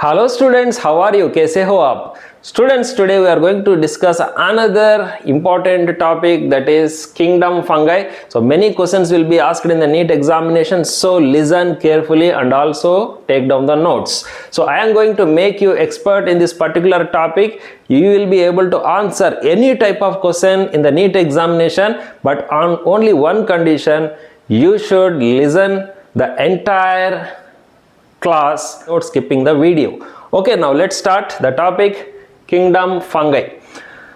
Hello students, how are you? कैसे हो आप? Students, today we are going to discuss another important topic, that is kingdom fungi. So many questions will be asked in the NEET examination, so listen carefully and also take down the notes. So I am going to make you expert in this particular topic. You will be able to answer any type of question in the NEET examination, but on only one condition: you should listen the entire class without skipping the video. Okay, now let's start the topic, kingdom fungi.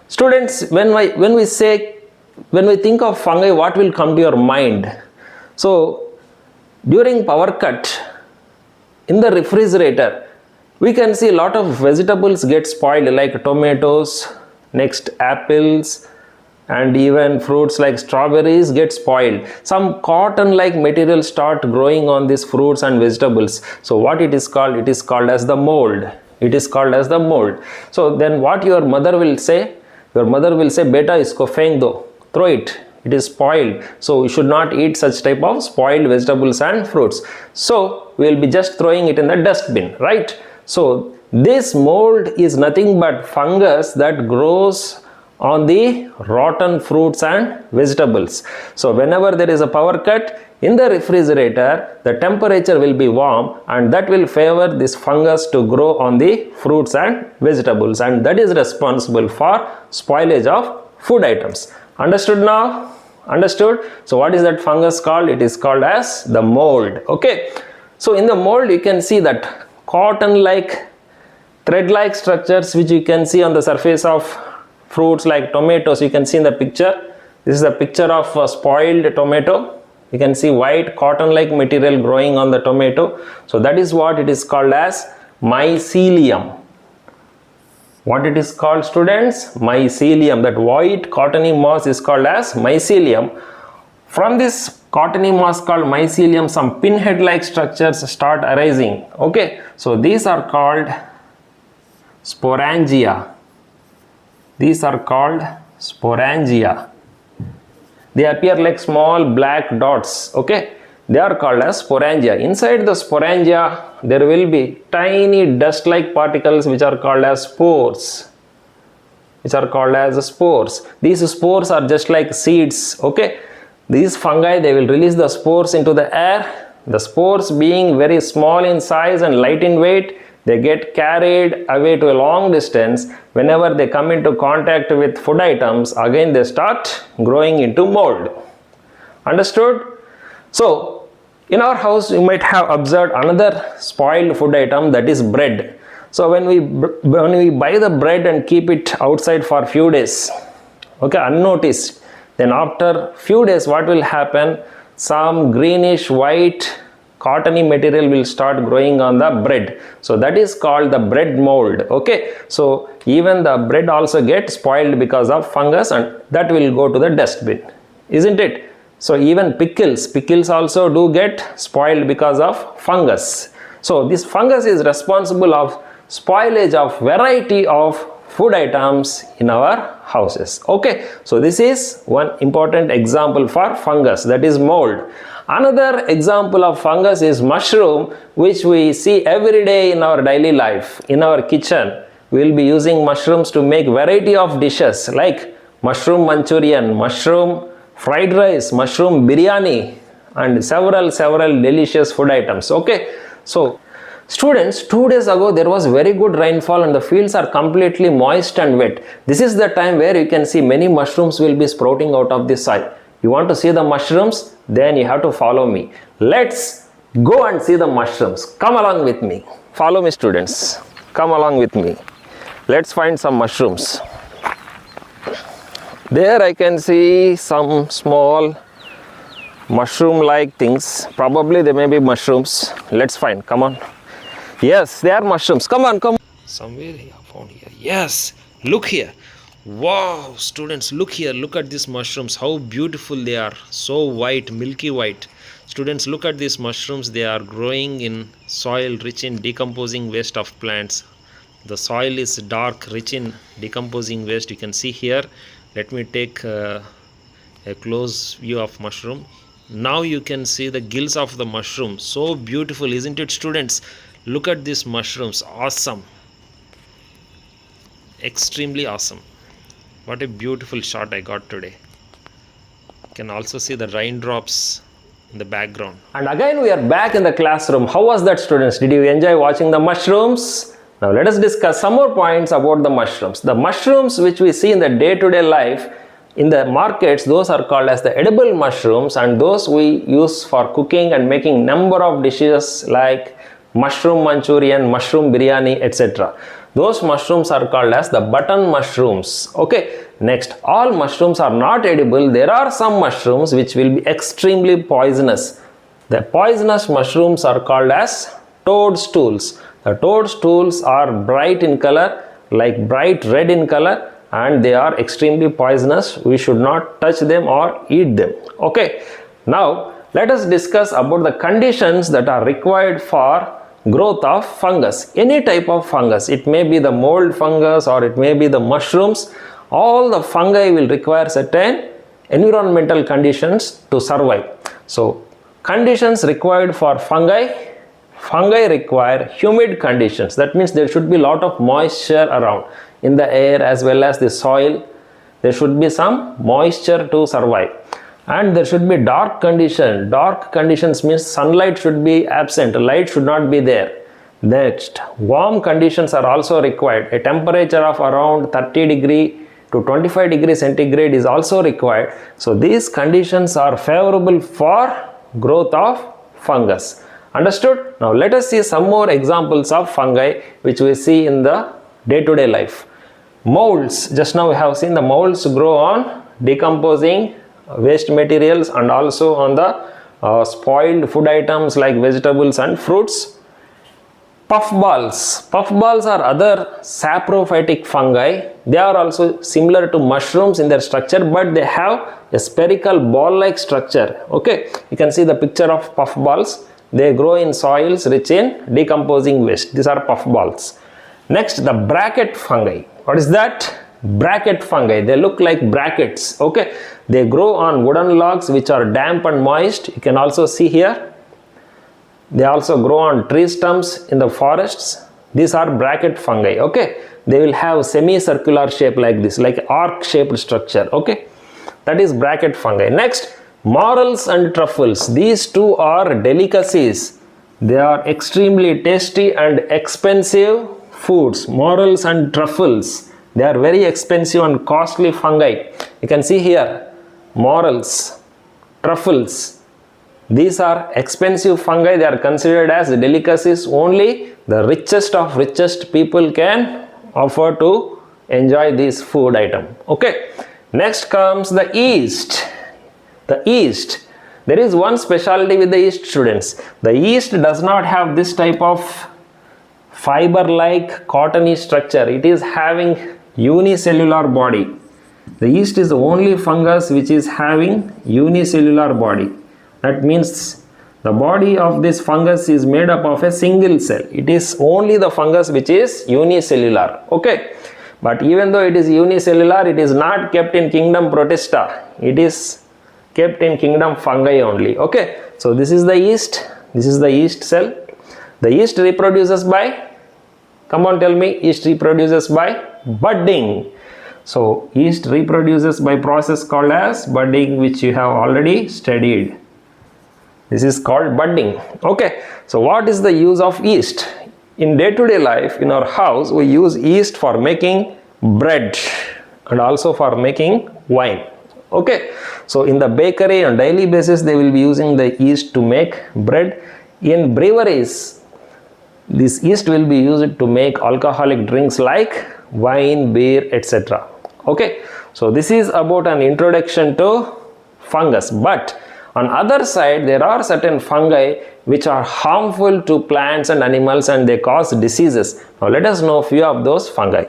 Students, when we think of fungi, what will come to your mind? So during power cut in the refrigerator, we can see a lot of vegetables get spoiled, like tomatoes, next apples, and even fruits like strawberries get spoiled. Some cotton like material start growing on these fruits and vegetables. So what it is called? It is called as the mold. It is called as the mold. So then what your mother will say? Your mother will say, beta isko feng do, throw it, it is spoiled. So you should not eat such type of spoiled vegetables and fruits. So we will be just throwing it in the dustbin, right? So this mold is nothing but fungus that grows on the rotten fruits and vegetables. So whenever there is a power cut in the refrigerator, the temperature will be warm, and that will favor this fungus to grow on the fruits and vegetables, and that is responsible for spoilage of food items. Understood now? Understood? So what is that fungus called? It is called as the mold. Okay, so in the mold you can see that cotton like thread like structures which you can see on the surface of fruits like tomatoes. You can see in the picture, this is a picture of a spoiled tomato. You can see white cotton like material growing on the tomato. So that is what it is called as mycelium. What it is called, students? Mycelium. That white cottony mass is called as mycelium. From this cottony mass called mycelium, some pinhead like structures start arising. Okay, so these are called sporangia. These are called sporangia. They appear like small black dots. Okay, they are called as sporangia. Inside the sporangia, there will be tiny dust-like particles which are called as spores. Which are called as spores. These spores are just like seeds. Okay, these fungi, they will release the spores into the air. The spores, being very small in size and light in weight, they get carried away to a long distance. Whenever they come into contact with food items, again they start growing into mold. Understood? So in our house you might have observed another spoiled food item, that is bread. So when we buy the bread and keep it outside for few days, okay, unnoticed, then after few days what will happen? Some greenish white cottony material will start growing on the bread. So that is called the bread mold. Okay, so even the bread also gets spoiled because of fungus, and that will go to the dustbin, isn't it? So even pickles also do get spoiled because of fungus. So this fungus is responsible of spoilage of variety of food items in our houses. Okay, so this is one important example for fungus, that is mold. Another example of fungus is mushroom, which we see every day in our daily life. In our kitchen, we will be using mushrooms to make variety of dishes like mushroom Manchurian, mushroom fried rice, mushroom biryani, and several delicious food items. Okay, so students, 2 days ago there was very good rainfall and the fields are completely moist and wet. This is the time where you can see many mushrooms will be sprouting out of the soil. You want to see the mushrooms? Then you have to follow me. Let's go and see the mushrooms. Come along with me. Follow me, students. Come along with me. Let's find some mushrooms. There I can see some small mushroom-like things. Probably they may be mushrooms. Let's find. Come on. Yes, they are mushrooms. Come on, come on. Somewhere I found here. Yes, look here. Wow, students, look here. Look at these mushrooms. How beautiful they are. So white, milky white. Students, look at these mushrooms. They are growing in soil rich in decomposing waste of plants. The soil is dark, rich in decomposing waste. You can see here. Let me take a close view of mushroom. Now you can see the gills of the mushroom. So beautiful, isn't it, students? Look at these mushrooms, awesome, extremely awesome. What a beautiful shot I got today. You can also see the raindrops in the background. And again we are back in the classroom. How was that, students? Did you enjoy watching the mushrooms? Now let us discuss some more points about the mushrooms. The mushrooms which we see in the day-to-day life in the markets, those are called as the edible mushrooms, and those we use for cooking and making number of dishes like mushroom Manchurian, mushroom biryani, etc. Those mushrooms are called as the button mushrooms. Okay. Next, all mushrooms are not edible. There are some mushrooms which will be extremely poisonous. The poisonous mushrooms are called as toadstools. The toadstools are bright in color, like bright red in color, and they are extremely poisonous. We should not touch them or eat them. Okay. Now, let us discuss about the conditions that are required for growth of fungus. Any type of fungus. It may be the mold fungus or it may be the mushrooms. All the fungi will require certain environmental conditions to survive. So, conditions required for fungi. Fungi require humid conditions. That means there should be a lot of moisture around in the air as well as the soil. There should be some moisture to survive. And there should be dark condition. Dark conditions means sunlight should be absent. Light should not be there. Next, warm conditions are also required. A temperature of around 30 degree to 25 degree centigrade is also required. So these conditions are favorable for growth of fungus. Understood? Now let us see some more examples of fungi which we see in the day-to-day life. Molds. Just now we have seen the molds grow on decomposing waste materials and also on the spoiled food items like vegetables and fruits. Puffballs. Puffballs are other saprophytic fungi. They are also similar to mushrooms in their structure, but they have a spherical ball-like structure. Okay, you can see the picture of puffballs. They grow in soils rich in decomposing waste. These are puffballs. Next, the bracket fungi. What is that? Bracket fungi. They look like brackets. Okay, they grow on wooden logs which are damp and moist. You can also see here. They also grow on tree stumps in the forests. These are bracket fungi. Okay, they will have semicircular shape like this, like arc shaped structure. Okay, that is bracket fungi. Next, morels and truffles. These two are delicacies. They are extremely tasty and expensive foods. Morels and truffles. They are very expensive and costly fungi. You can see here, morels, truffles. These are expensive fungi. They are considered as delicacies. Only the richest of richest people can afford to enjoy this food item. Okay. Next comes the yeast. The yeast. There is one specialty with the yeast, students. The yeast does not have this type of fiber-like cottony structure. It is having unicellular body. The yeast is the only fungus which is having unicellular body. That means the body of this fungus is made up of a single cell. It is only the fungus which is unicellular. Okay. But even though it is unicellular, it is not kept in kingdom Protista. It is kept in kingdom fungi only. Okay. So this is the yeast. This is the yeast cell. The yeast reproduces by, come on, tell me, yeast reproduces by budding. So yeast reproduces by process called as budding, which you have already studied. This is called budding. Okay. So what is the use of yeast? In day-to-day life, in our house, we use yeast for making bread and also for making wine. Okay. So in the bakery on daily basis, they will be using the yeast to make bread. In breweries, this yeast will be used to make alcoholic drinks like wine, beer, etc. Okay. So this is about an introduction to fungus. But on other side, there are certain fungi which are harmful to plants and animals and they cause diseases. Now let us know a few of those fungi.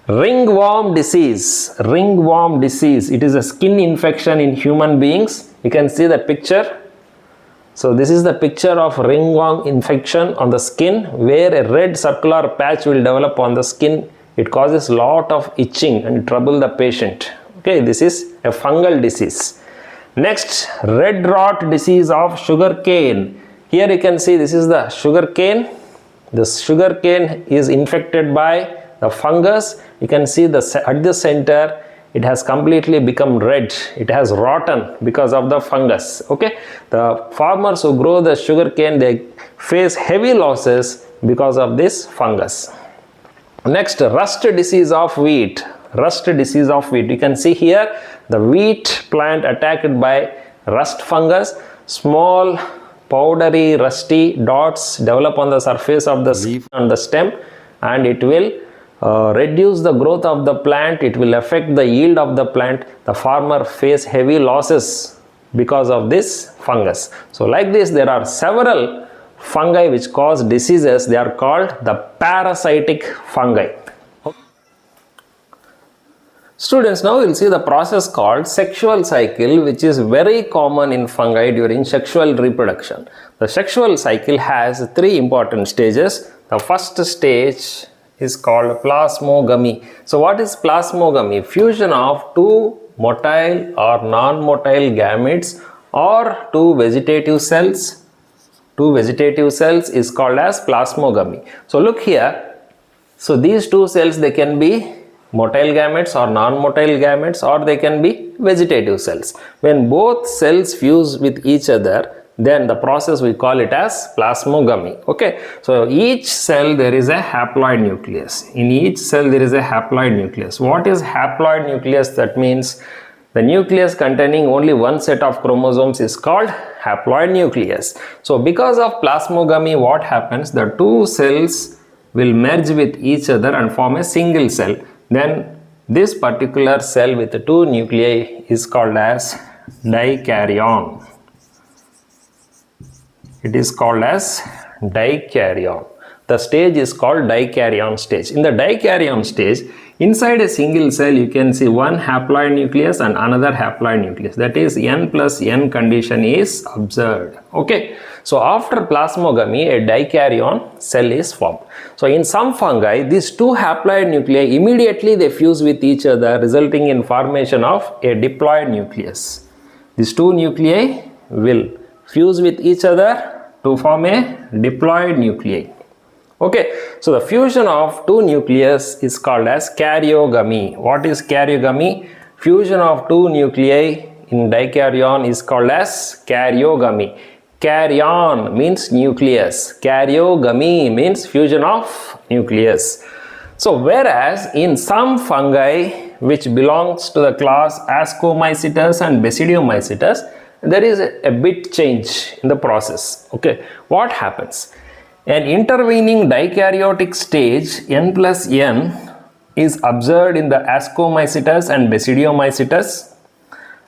Ringworm disease. Ringworm disease. It is a skin infection in human beings. You can see the picture. So this is the picture of ringworm infection on the skin where a red circular patch will develop on the skin. It causes a lot of itching and trouble the patient. Okay, this is a fungal disease. Next, red rot disease of sugar cane. Here you can see this is the sugar cane. the sugar cane is infected by the fungus, you can see at the center it has completely become red, it has rotten because of the fungus. Okay, the farmers who grow the sugar cane, they face heavy losses because of this fungus. Next, rust disease of wheat. Rust disease of wheat, you can see here the wheat plant attacked by rust fungus. Small powdery rusty dots develop on the surface of the leaf and the stem, and it will reduce the growth of the plant, it will affect the yield of the plant. The farmer face heavy losses because of this fungus. So like this, there are several fungi which cause diseases. They are called the parasitic fungi. Students, now we will see the process called sexual cycle, which is very common in fungi during sexual reproduction. The sexual cycle has three important stages. The first stage is called plasmogamy. So what is plasmogamy? Fusion of two motile or non-motile gametes or two vegetative cells. Two vegetative cells is called as plasmogamy. So look here. So these two cells, they can be motile gametes or non-motile gametes, or they can be vegetative cells. When both cells fuse with each other, then the process we call it as plasmogamy. Okay, so each cell there is a haploid nucleus. In each cell there is a haploid nucleus. What is haploid nucleus? That means the nucleus containing only one set of chromosomes is called haploid nucleus. So because of plasmogamy, what happens? The two cells will merge with each other and form a single cell. Then this particular cell with the two nuclei is called as dikaryon. It is called as dikaryon. The stage is called dikaryon stage. In the dikaryon stage, inside a single cell you can see one haploid nucleus and another haploid nucleus. That is, n plus n condition is observed. Okay. So after plasmogamy, a dikaryon cell is formed. So in some fungi, these two haploid nuclei immediately they fuse with each other, resulting in formation of a diploid nucleus. These two nuclei will fuse with each other to form a diploid nuclei. Okay, so the fusion of two nucleus is called as karyogamy. What is karyogamy? Fusion of two nuclei in dikaryon is called as karyogamy. Karyon means nucleus. Karyogamy means fusion of nucleus. So whereas in some fungi which belongs to the class Ascomycetes and Basidiomycetes, there is a bit change in the process. Okay, what happens? An intervening dikaryotic stage n plus n is observed in the Ascomycetes and Basidiomycetes,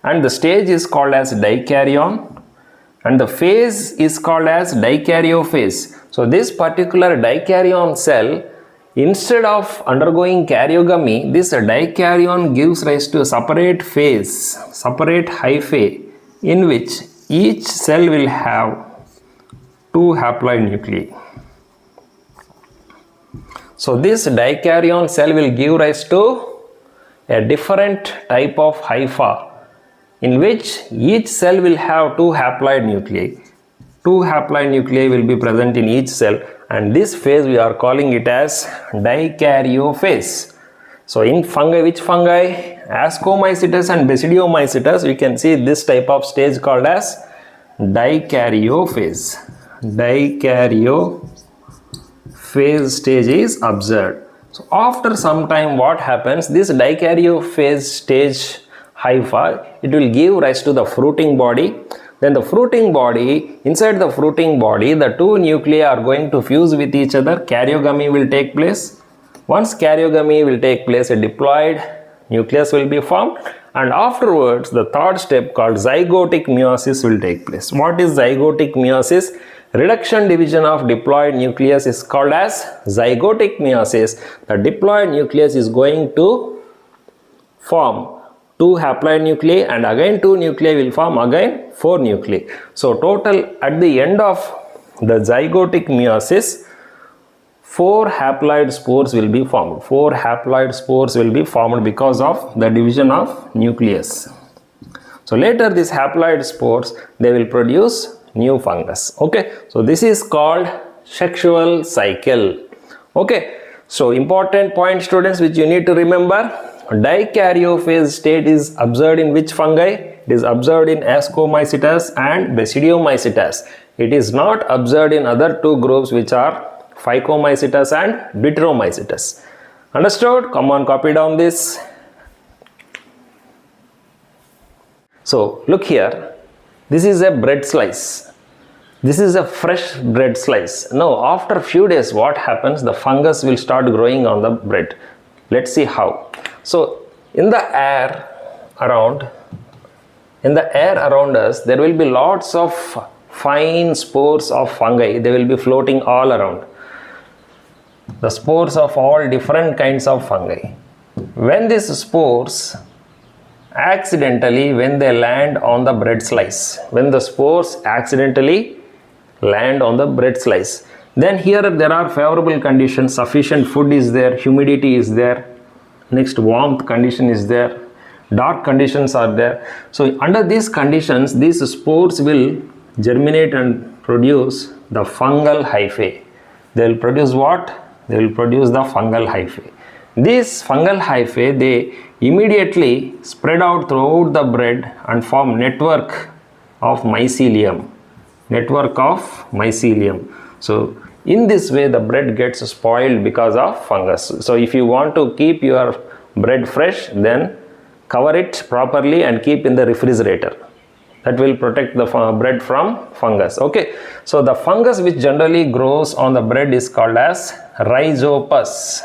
and the stage is called as dikaryon, and the phase is called as dikaryophase. So this particular dikaryon cell, instead of undergoing karyogamy, this dikaryon gives rise to a separate phase, separate hyphae, in which each cell will have two haploid nuclei. So this dikaryon cell will give rise to a different type of hypha, in which each cell will have two haploid nuclei. Two haploid nuclei will be present in each cell, and this phase we are calling it as dikaryophase. So in fungi, which fungi? Ascomycetes and Basidiomycetes, we can see this type of stage called as dikaryophase. Dikaryophase stage is observed. So after some time, what happens? This dikaryophase stage hypha, it will give rise to the fruiting body. Then the fruiting body, inside the fruiting body, the two nuclei are going to fuse with each other. Karyogamy will take place. Once karyogamy will take place, a diploid nucleus will be formed, and afterwards the third step called zygotic meiosis will take place. What is zygotic meiosis? Reduction division of diploid nucleus is called as zygotic meiosis. The diploid nucleus is going to form two haploid nuclei, and again two nuclei will form again four nuclei. So total at the end of the zygotic meiosis, four haploid spores will be formed. Four haploid spores will be formed because of the division of nucleus. So later these haploid spores, they will produce new fungus. Okay, so this is called sexual cycle. Okay, so important point, students, which you need to remember. Dikaryophase state is observed in which fungi? It is observed in Ascomycetes and Basidiomycetes. It is not observed in other two groups, which are Phycomycetes and Deuteromycetes. Understood? Come on, copy down this. So look here, this is a bread slice. This is a fresh bread slice. Now after a few days, what happens? The fungus will start growing on the bread. Let's see how. So in the air around us, there will be lots of fine spores of fungi. They will be floating all around. The spores of all different kinds of fungi. When these spores accidentally, when they land on the bread slice, when the spores accidentally land on the bread slice, then here there are favorable conditions. Sufficient food is there, humidity is there, next warmth condition is there, dark conditions are there. So under these conditions, these spores will germinate and produce the fungal hyphae. They will produce what? They will produce the fungal hyphae. These fungal hyphae, they immediately spread out throughout the bread and form network of mycelium. Network of mycelium. So in this way, the bread gets spoiled because of fungus. So if you want to keep your bread fresh, then cover it properly and keep in the refrigerator. That will protect the bread from fungus. Okay, so the fungus which generally grows on the bread is called as Rhizopus.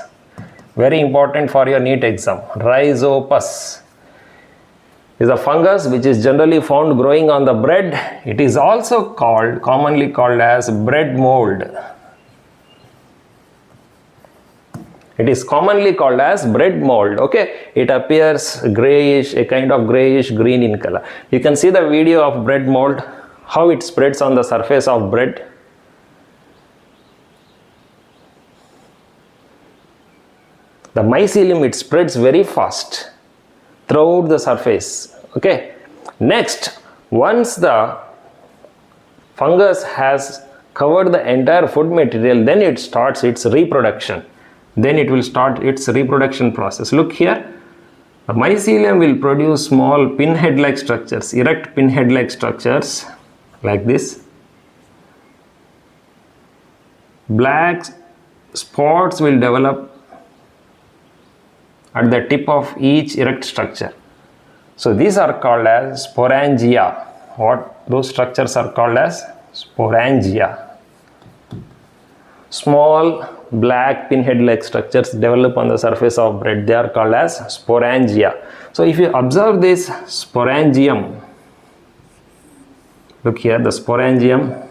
Very important for your NEET exam. Rhizopus is a fungus which is generally found growing on the bread. It is also called, commonly called as bread mold. It is commonly called as bread mold. Okay, it appears grayish, a kind of grayish green in color. You can see the video of bread mold, how it spreads on the surface of bread. The mycelium, it spreads very fast throughout the surface. Okay, next, once the fungus has covered the entire food material, then it starts its reproduction. Then it will start its reproduction process. Look here, the mycelium will produce small pinhead-like structures, erect pinhead-like structures like this. Black spots will develop at the tip of each erect structure. So these are called as sporangia. What those structures are called as? Sporangia. Small black pinhead-like structures develop on the surface of bread. They are called as sporangia. So if you observe this sporangium, look here, the sporangium,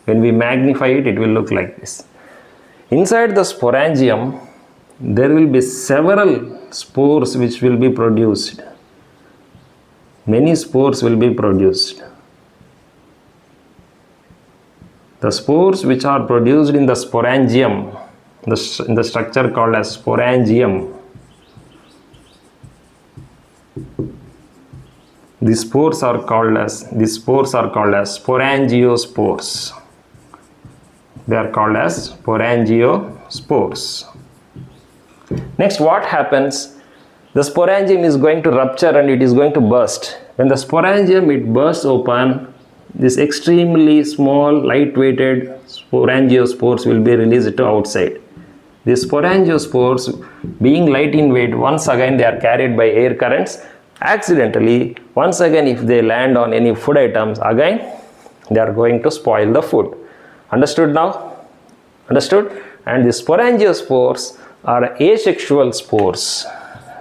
when we magnify it, it will look like this. Inside the sporangium, there will be several spores which will be produced. Many spores will be produced. The spores which are produced in the sporangium, in the structure called as sporangium, these spores are called as sporangiospores. They are called as sporangiospores. Next, what happens? The sporangium is going to rupture and it is going to burst. When the sporangium, it bursts open, this extremely small, light-weighted sporangiospores will be released to outside. These sporangiospores, being light in weight, once again they are carried by air currents. Accidentally, once again, if they land on any food items, again they are going to spoil the food. Understood now? Understood? And the sporangiospores are asexual spores.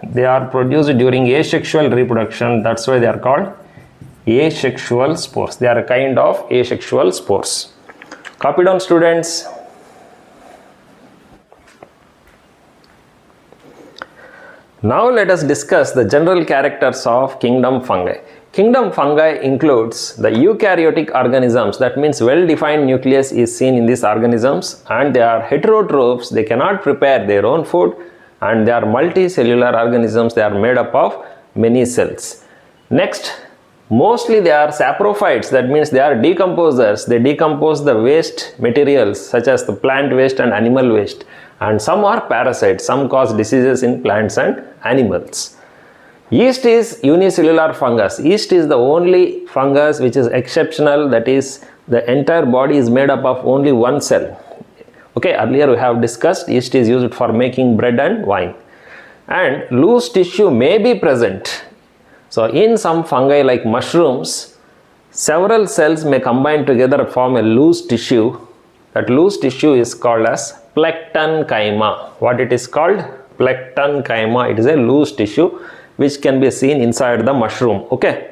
They are produced during asexual reproduction. That's why they are called asexual spores. They are a kind of asexual spores. Copy down, students. Now let us discuss the general characters of kingdom fungi. Kingdom fungi includes the eukaryotic organisms. That means well-defined nucleus is seen in these organisms, and they are heterotrophs. They cannot prepare their own food, and they are multicellular organisms. They are made up of many cells. Next, Mostly they are saprophytes, that means they are decomposers. They decompose the waste materials such as the plant waste and animal waste. And some are parasites, some cause diseases in plants and animals. Yeast is unicellular fungus. Yeast is the only fungus which is exceptional, that is the entire body is made up of only one cell. Okay, earlier we have discussed yeast is used for making bread and wine. And loose tissue may be present. So in some fungi like mushrooms, several cells may combine together to form a loose tissue. That loose tissue is called as plectenchyma. What it is called? Plectenchyma. It is a loose tissue which can be seen inside the mushroom. Okay.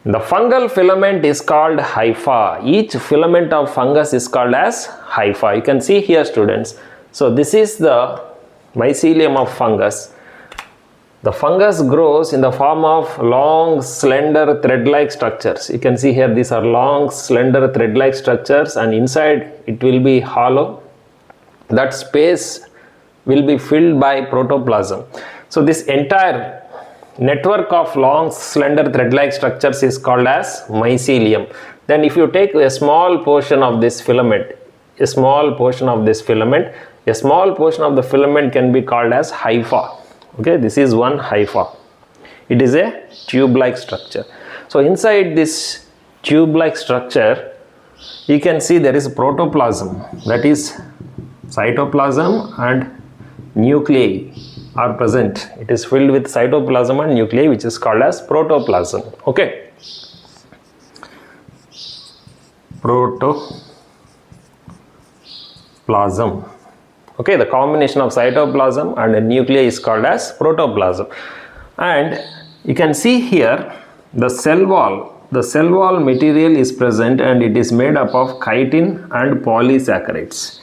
The fungal filament is called hypha. Each filament of fungus is called as hypha. You can see here, students. So this is the mycelium of fungus. The fungus grows in the form of long, slender, thread-like structures. You can see here these are long, slender, thread-like structures, and inside it will be hollow. That space will be filled by protoplasm. So this entire network of long, slender, thread-like structures is called as mycelium. Then if you take a small portion of this filament, a small portion of the filament can be called as hypha. Okay, this is one hypha. It is a tube-like structure. So inside this tube-like structure, you can see there is protoplasm, that is cytoplasm and nuclei are present. It is filled with cytoplasm and nuclei, which is called as protoplasm. Okay, protoplasm. Okay, the combination of cytoplasm and a nuclei is called as protoplasm. And you can see here the cell wall. The cell wall material is present and it is made up of chitin and polysaccharides.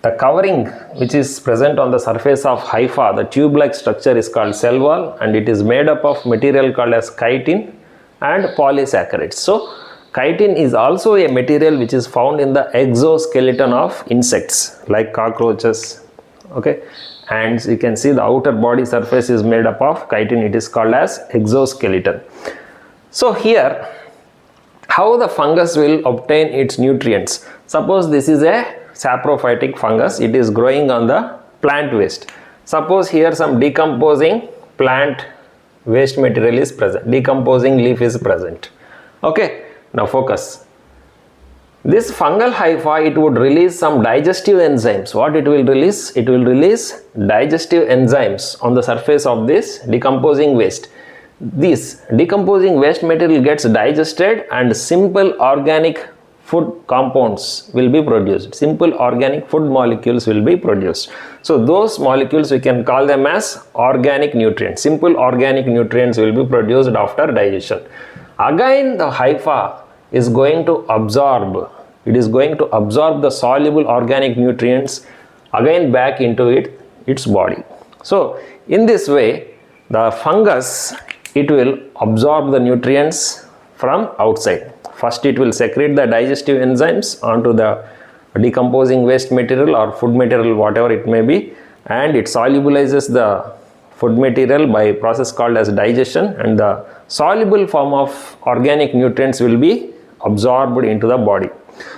The covering which is present on the surface of hypha, the tube-like structure, is called cell wall, and it is made up of material called as chitin and polysaccharides. So chitin is also a material which is found in the exoskeleton of insects like cockroaches. Okay, and you can see the outer body surface is made up of chitin. It is called as exoskeleton. So here, how the fungus will obtain its nutrients? Suppose this is a saprophytic fungus. It is growing on the plant waste. Suppose here some decomposing plant waste material is present. Decomposing leaf is present. Okay. Now focus. This fungal hypha, it would release some digestive enzymes. What it will release? It will release digestive enzymes on the surface of this decomposing waste. This decomposing waste material gets digested and simple organic food compounds will be produced. Simple organic food molecules will be produced. So those molecules we can call them as organic nutrients. Simple organic nutrients will be produced after digestion. Again the hypha is going to absorb. It is going to absorb the soluble organic nutrients again back into its body. So in this way the fungus, it will absorb the nutrients from outside. First it will secrete the digestive enzymes onto the decomposing waste material or food material, whatever it may be, and it solubilizes the food material by a process called as digestion, and the soluble form of organic nutrients will be absorbed into the body.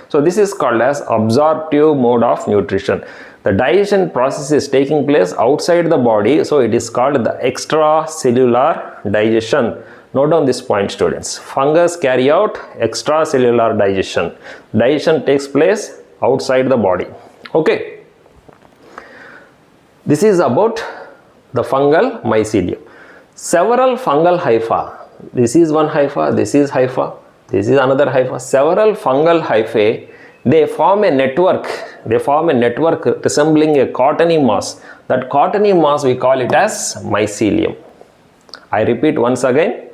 So this is called as absorptive mode of nutrition. The digestion process is taking place outside the body, so it is called the extracellular digestion. Note down this point, students. Fungus carry out extracellular digestion. Digestion takes place outside the body. Okay. This is about the fungal mycelium. Several fungal hypha. This is one hypha, this is hypha, this is another hypha. Several fungal hyphae, they form a network. They form a network resembling a cottony mass. That cottony mass we call it as mycelium. I repeat once again.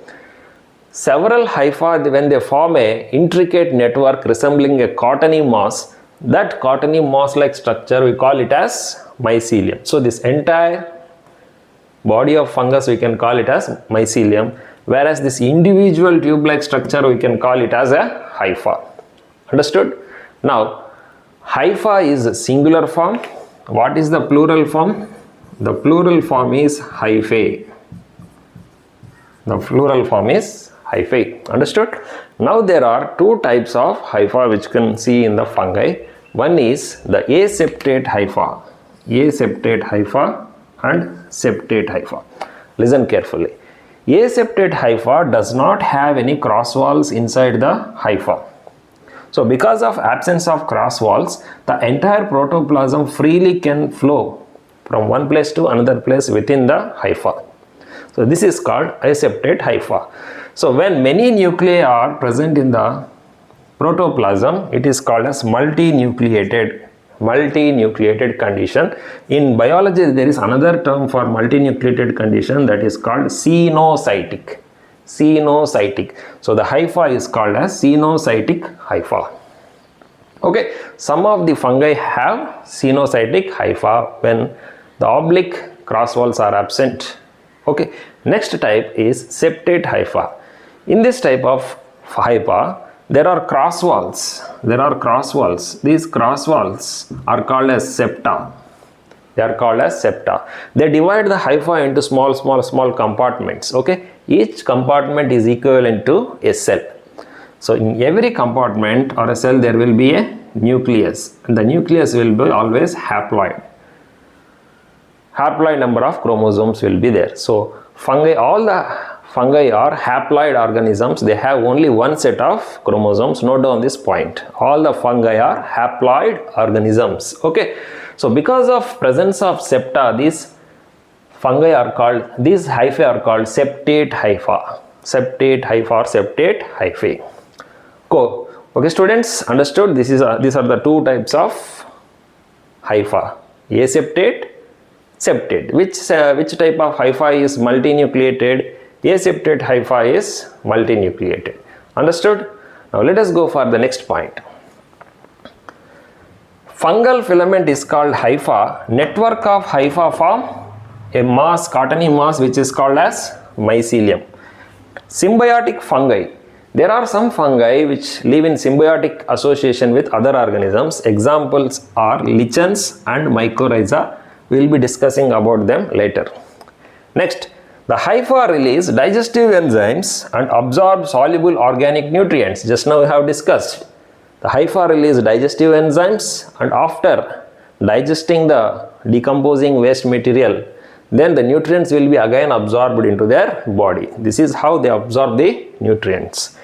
Several hypha, when they form a intricate network resembling a cottony mass, that cottony mass like structure we call it as mycelium. So this entire body of fungus we can call it as mycelium, whereas this individual tube-like structure we can call it as a hypha. Understood? Now hypha is a singular form. What is the plural form? The plural form is hyphae. The plural form is hyphae. Understood? Now there are two types of hypha which you can see in the fungi. One is the aseptate hypha and septate hypha. Listen carefully. Aseptate hypha does not have any cross walls inside the hypha. So because of absence of cross walls, the entire protoplasm freely can flow from one place to another place within the hypha. So this is called aseptate hypha. So when many nuclei are present in the protoplasm, it is called as multinucleated condition. In biology, there is another term for multinucleated condition, that is called cenocytic. So the hypha is called as cenocytic hypha. Okay, some of the fungi have cenocytic hypha when the oblique cross walls are absent. Okay, next type is septate hypha. In this type of hypha, there are cross walls. These cross walls are called as septa. They divide the hypha into small compartments. Okay, each compartment is equivalent to a cell. So in every compartment or a cell there will be a nucleus, and the nucleus will be always haploid. Haploid number of chromosomes will be there. So fungi, all the fungi are haploid organisms. They have only one set of chromosomes. Note down this point. All the fungi are haploid organisms. Okay. So because of presence of septa, these fungi are called, these hyphae are called septate hypha. Or septate hyphae. Cool. Okay, students, understood? These are the two types of hypha: aseptate, septate. Which type of hypha is multinucleated? Aseptate hypha is multinucleated. Understood? Now let us go for the next point. Fungal filament is called hypha. Network of hypha form a mass, cottony mass, which is called as mycelium. Symbiotic fungi. There are some fungi which live in symbiotic association with other organisms. Examples are lichens and mycorrhiza. We will be discussing about them later. Next, the hypha release digestive enzymes and absorb soluble organic nutrients. Just now we have discussed. The hypha release digestive enzymes, and after digesting the decomposing waste material, then the nutrients will be again absorbed into their body. This is how they absorb the nutrients.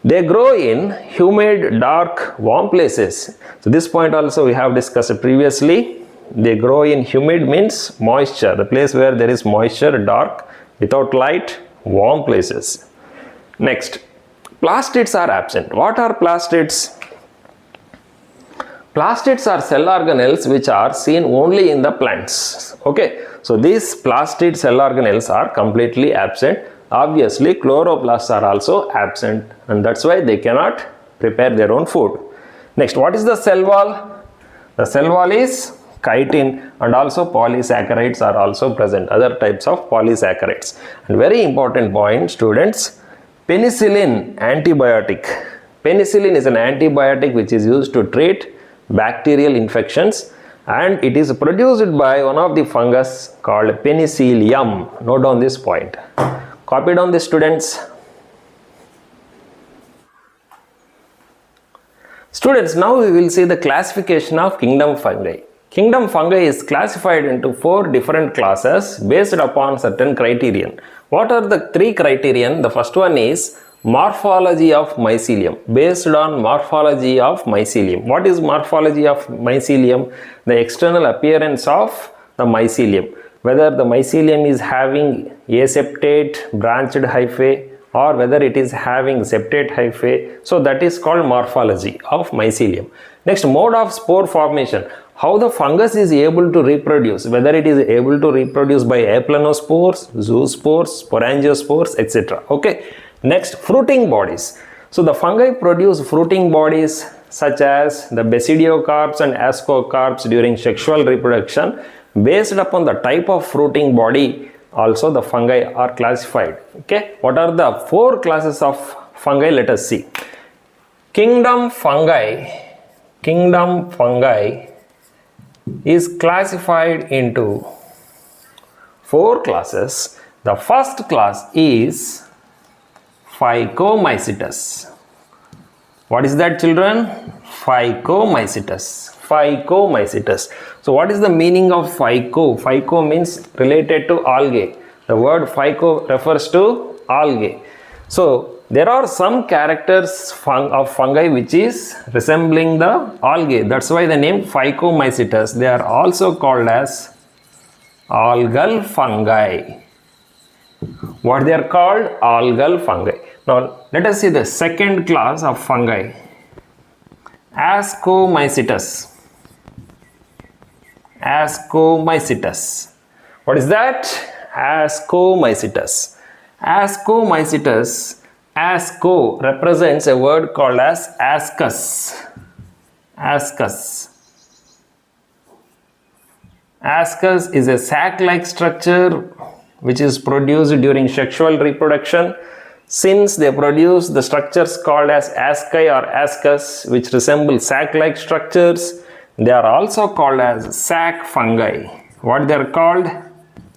They grow in humid, dark, warm places. So this point also we have discussed previously. They grow in humid means moisture, the place where there is moisture, dark, without light, warm places. Next, plastids are absent. What are plastids? Plastids are cell organelles which are seen only in the plants. Okay, so these plastid cell organelles are completely absent. Obviously, chloroplasts are also absent, and that's why they cannot prepare their own food. Next, what is the cell wall? The cell wall is chitin, and also polysaccharides are also present, other types of polysaccharides. And very important point, students, penicillin antibiotic. Penicillin is an antibiotic which is used to treat bacterial infections, and it is produced by one of the fungus called penicillium. Note down this point. Copy down this, students. Students, now we will see the classification of kingdom fungi. Kingdom fungi is classified into 4 different classes based upon certain criterion. What are the 3 criterion? The first one is morphology of mycelium. Based on morphology of mycelium. What is morphology of mycelium? The external appearance of the mycelium. Whether the mycelium is having aseptate, branched hyphae, or whether it is having septate hyphae. So that is called morphology of mycelium. Next, mode of spore formation. How the fungus is able to reproduce, whether it is able to reproduce by aplanospores, zoospores, sporangiospores, etc. Okay. Next, fruiting bodies. So the fungi produce fruiting bodies such as the basidiocarps and ascocarps during sexual reproduction. Based upon the type of fruiting body, also the fungi are classified. Okay. What are the 4 classes of fungi? Let us see. Kingdom fungi is classified into 4 classes. The first class is Phycomycetes. What is that, children? Phycomycetes. Phycomycetes. So what is the meaning of phyco? Phyco means related to algae. The word phyco refers to algae. So there are some characters of fungi which is resembling the algae. That's why the name Phycomycetes. They are also called as algal fungi. What they are called? Algal fungi. Now let us see the second class of fungi. Ascomycetes. Ascomycetes. What is that? Ascomycetes. Ascomycetes. Asco represents a word called as ascus. Ascus. Ascus is a sac-like structure which is produced during sexual reproduction. Since they produce the structures called as asci or ascus, which resemble sac-like structures, they are also called as sac fungi. What they are called?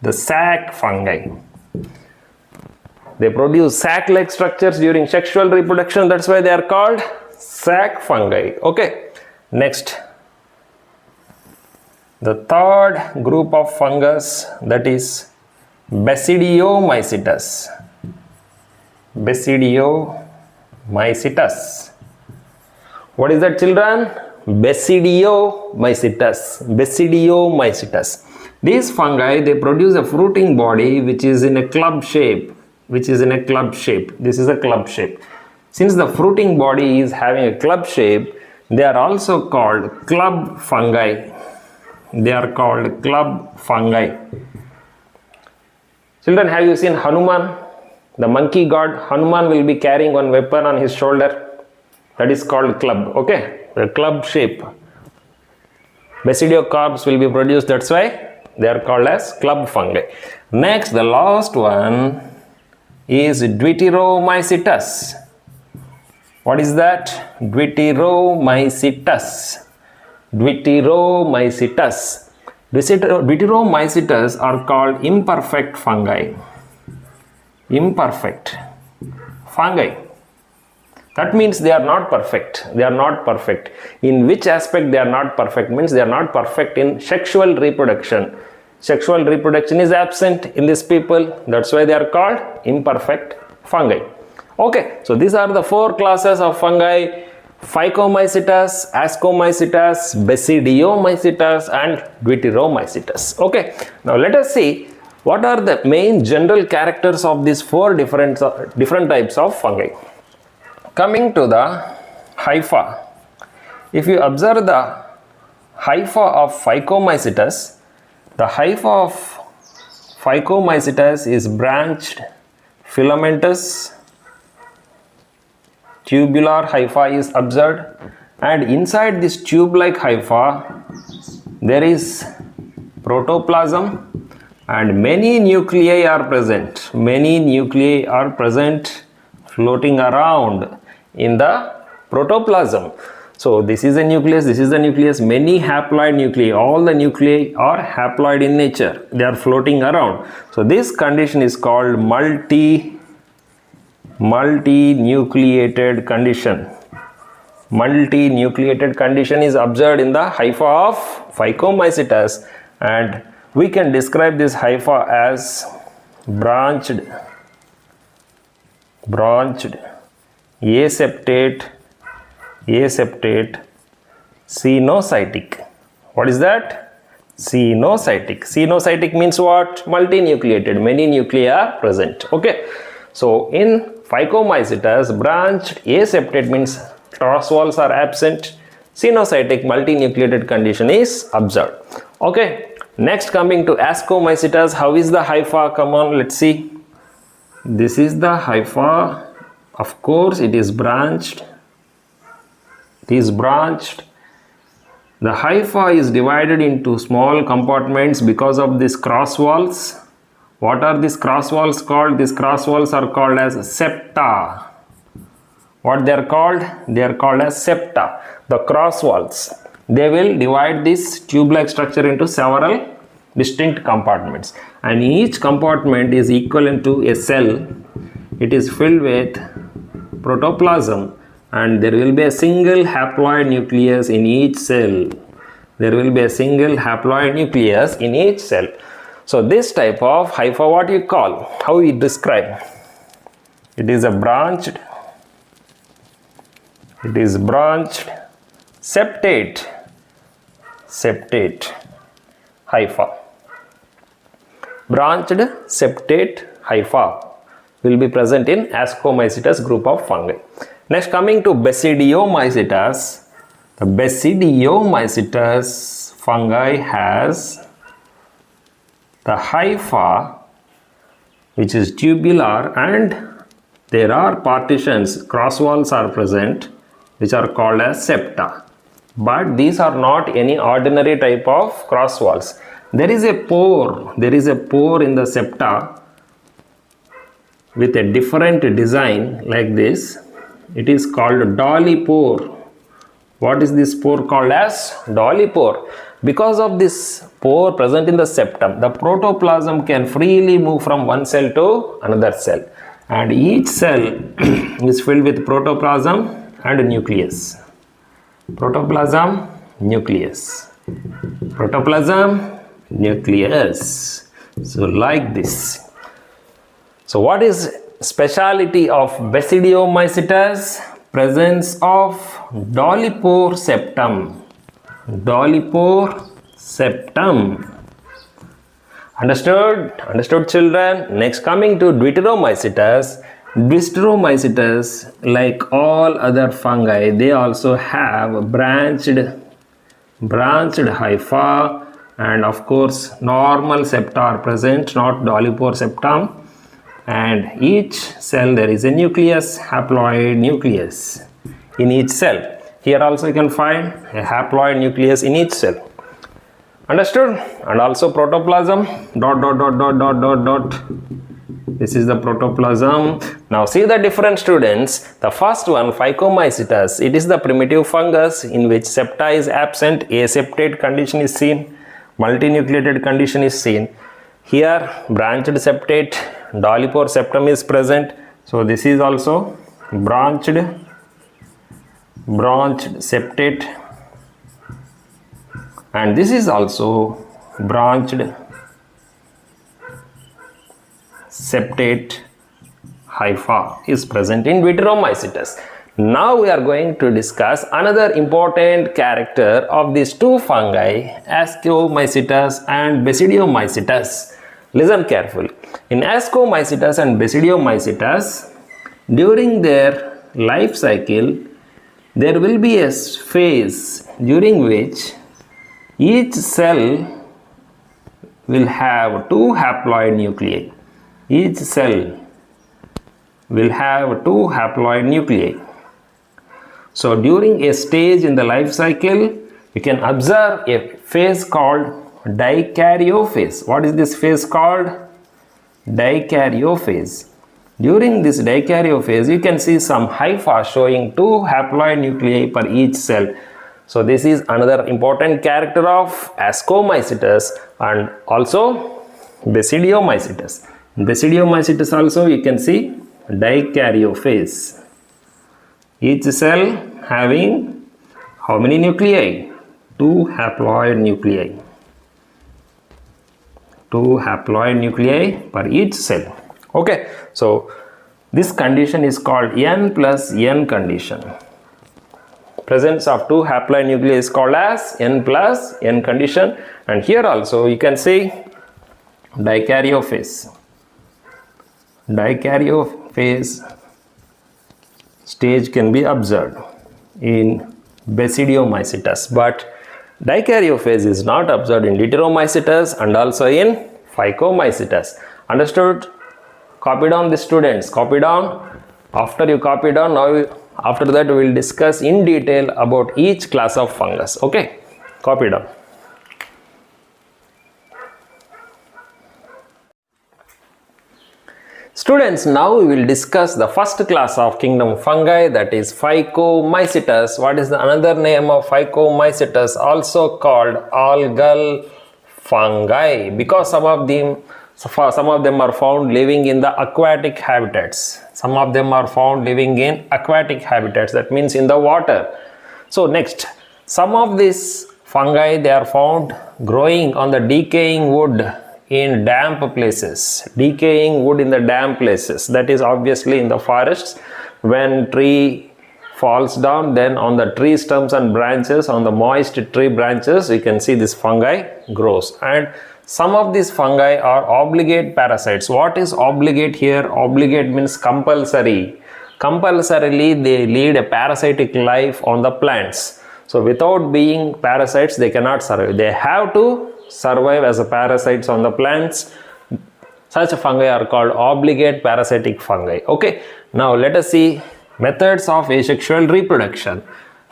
The sac fungi. They produce sac-like structures during sexual reproduction. That's why they are called sac fungi. Okay. Next. The third group of fungus, that is Basidiomycetes. Basidiomycetes. What is that, children? Basidiomycetes. Basidiomycetes. These fungi, they produce a fruiting body which is in a club shape. This is a club shape. Since the fruiting body is having a club shape, they are also called club fungi. They are called club fungi. Children, have you seen Hanuman? The monkey god Hanuman will be carrying one weapon on his shoulder. That is called club. Okay, the club shape. Basidiocarps will be produced. That's why they are called as club fungi. Next, the last one is Deuteromycetes. What is that? Deuteromycetes. Deuteromycetes. Deuteromycetes are called imperfect fungi. Imperfect fungi. That means they are not perfect. They are not perfect. In which aspect they are not perfect? Means they are not perfect in sexual reproduction. Sexual reproduction is absent in these people. That's why they are called imperfect fungi. Okay, so these are the four classes of fungi: Phycomycetes, Ascomycetes, Basidiomycetes, and Deuteromycetes. Okay, now let us see what are the main general characters of these four different types of fungi. Coming to the hypha, if you observe the hypha of Phycomycetes, the hypha of Phycomycetes is branched, filamentous, tubular hypha is observed, and inside this tube-like hypha there is protoplasm and many nuclei are present. Many nuclei are present floating around in the protoplasm. So this is a nucleus, this is the nucleus, many haploid nuclei, all the nuclei are haploid in nature, they are floating around. So this condition is called multi-nucleated condition. Multi-nucleated condition is observed in the hypha of Phycomycetes, and we can describe this hypha as branched, aseptate, cenocytic. What is that? Cenocytic. Cenocytic means what? Multi-nucleated, many nuclei are present. Okay, so in Phycomycetes, branched aseptate means cross walls are absent. Cenocytic, multi-nucleated condition is observed. Okay, next coming to Ascomycetes, how is the hypha? Come on, let's see. This is the hypha. Of course, it is branched. The hypha is divided into small compartments because of these cross walls. What are these cross walls called? These cross walls are called as septa. What they are called? They are called as septa. The cross walls. They will divide this tube-like structure into several distinct compartments, and each compartment is equivalent to a cell. it is filled with protoplasm, and there will be a single haploid nucleus in each cell. There will be a single haploid nucleus in each cell. So this type of hypha, what you call, how we describe? It is a branched septate hypha. Branched septate hypha will be present in Ascomycetes group of fungi. Next, coming to Basidiomycetes. The Basidiomycetes fungi has the hypha which is tubular, and there are partitions, cross walls are present, which are called as septa. But these are not any ordinary type of cross walls. There is a pore in the septa with a different design like this. It is called dolly pore. What is this pore called as? Dolly pore. Because of this pore present in the septum, the protoplasm can freely move from one cell to another cell, and each cell is filled with protoplasm and nucleus. Protoplasm, nucleus. Protoplasm, nucleus. So like this. So what is speciality of Basidiomycetes? Presence of dolly pore septum. Dolly pore septum. Understood? Understood, children? Next, coming to Deuteromycetes. Deuteromycetes, like all other fungi, they also have branched hypha, and of course normal septa are present, not dolly pore septum. And each cell there is a nucleus, haploid nucleus in each cell. Here also you can find a haploid nucleus in each cell. Understood? And also protoplasm, dot. This is the protoplasm. Now see the different, students. The first one, Phycomycetes, it is the primitive fungus in which septa is absent, aseptate condition is seen, multinucleated condition is seen. Here branched septate, dolly pore septum is present. So this is also branched septate, and this is also branched septate hypha is present in Deuteromycetes. Now we are going to discuss another important character of these two fungi, Ascomycetes and Basidiomycetes. Listen carefully. In Ascomycetes and Basidiomycetes, during their life cycle, there will be a phase during which each cell will have two haploid nuclei. Each cell will have two haploid nuclei. So during a stage in the life cycle, you can observe a phase called dikaryophase. What is this phase called? Dikaryophase. During this dikaryophase, you can see some hypha showing two haploid nuclei per each cell. So this is another important character of Ascomycetes and also Basidiomycetes. In Basidiomycetes also you can see dikaryophase. Each cell having how many nuclei? Two haploid nuclei. Two haploid nuclei per each cell. Okay, so this condition is called N plus N condition. Presence of two haploid nuclei is called as N plus N condition, and here also you can see dikaryophase. Dikaryophase stage can be observed in Basidiomycetes, but dikaryophase is not observed in Deuteromycetes and also in Phycomycetes. Understood? Copy down the students. Copy down. After you copy down, after that we will discuss in detail about each class of fungus. Okay? Copy down. Students, now we will discuss the first class of kingdom fungi, that is Phycomycetes. What is the another name of Phycomycetes? Also called algal fungi, because some of them So some of them are found living in the aquatic habitats. Some of them are found living in aquatic habitats, that means in the water. So next, some of these fungi, they are found growing on the decaying wood in damp places. Decaying wood in the damp places, that is obviously in the forests. When tree falls down, then on the tree stems and branches, on the moist tree branches, you can see this fungi grows. And some of these fungi are obligate parasites. What is obligate here? Obligate means compulsory. Compulsorily they lead a parasitic life on the plants. So without being parasites, they cannot survive. They have to survive as a parasites on the plants. Such fungi are called obligate parasitic fungi. Okay, now let us see methods of asexual reproduction.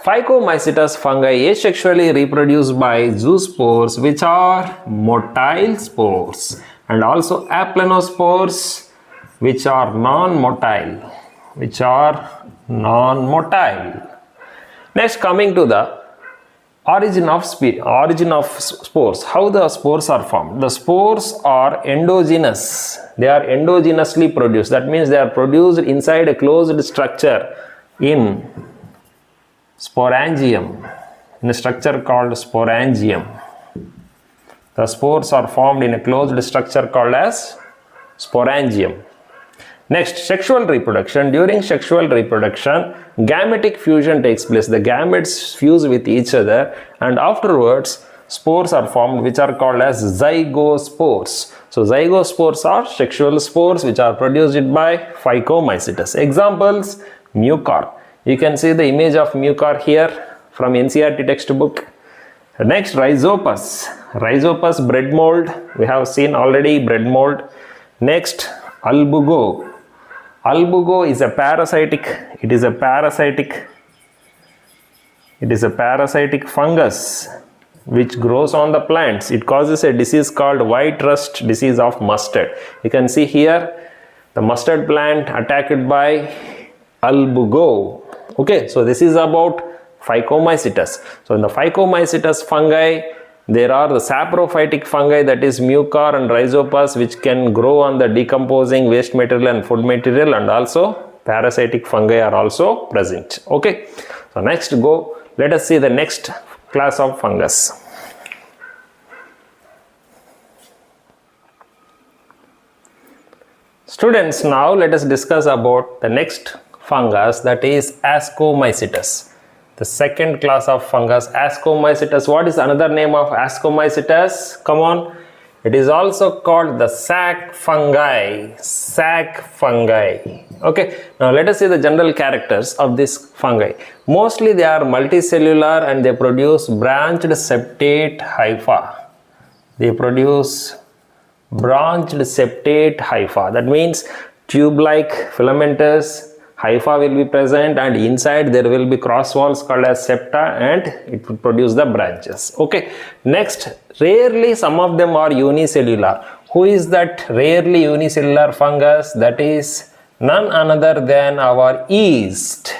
Phycomycetes fungi asexually reproduce by zoospores, which are motile spores, and also aplanospores, which are non-motile. Next, coming to the origin of spores. How the spores are formed? The spores are endogenous. They are endogenously produced. That means they are produced inside a closed structure in sporangium, in a structure called sporangium. The spores are formed in a closed structure called as sporangium. Next, sexual reproduction. During sexual reproduction, gametic fusion takes place. The gametes fuse with each other, and afterwards spores are formed, which are called as zygospores. So zygospores are sexual spores which are produced by Phycomycetes. Examples: mucor. You can see the image of mucor here from NCERT textbook. Next, rhizopus. Rhizopus, bread mold. We have seen already bread mold. Next, albugo. Albugo is a parasitic. It is a parasitic fungus which grows on the plants. It causes a disease called white rust disease of mustard. You can see here the mustard plant attacked by albugo. Okay, so this is about Phycomycetes. So in the Phycomycetes fungi, there are the saprophytic fungi, that is mucor and rhizopus, which can grow on the decomposing waste material and food material, and also parasitic fungi are also present. Okay, so next let us see the next class of fungus. Students, now let us discuss about the next fungus, that is Ascomycetes. The second class of fungus, Ascomycetes. What is another name of Ascomycetes? Come on. It is also called the sac fungi. Sac fungi. Okay. Now let us see the general characters of this fungi. Mostly they are multicellular and they produce branched septate hypha. They produce branched septate hypha. That means tube-like filamentous hypha will be present, and inside there will be cross walls called as septa, and it will produce the branches. Okay. Next, rarely some of them are unicellular. Who is that rarely unicellular fungus? That is none other than our yeast.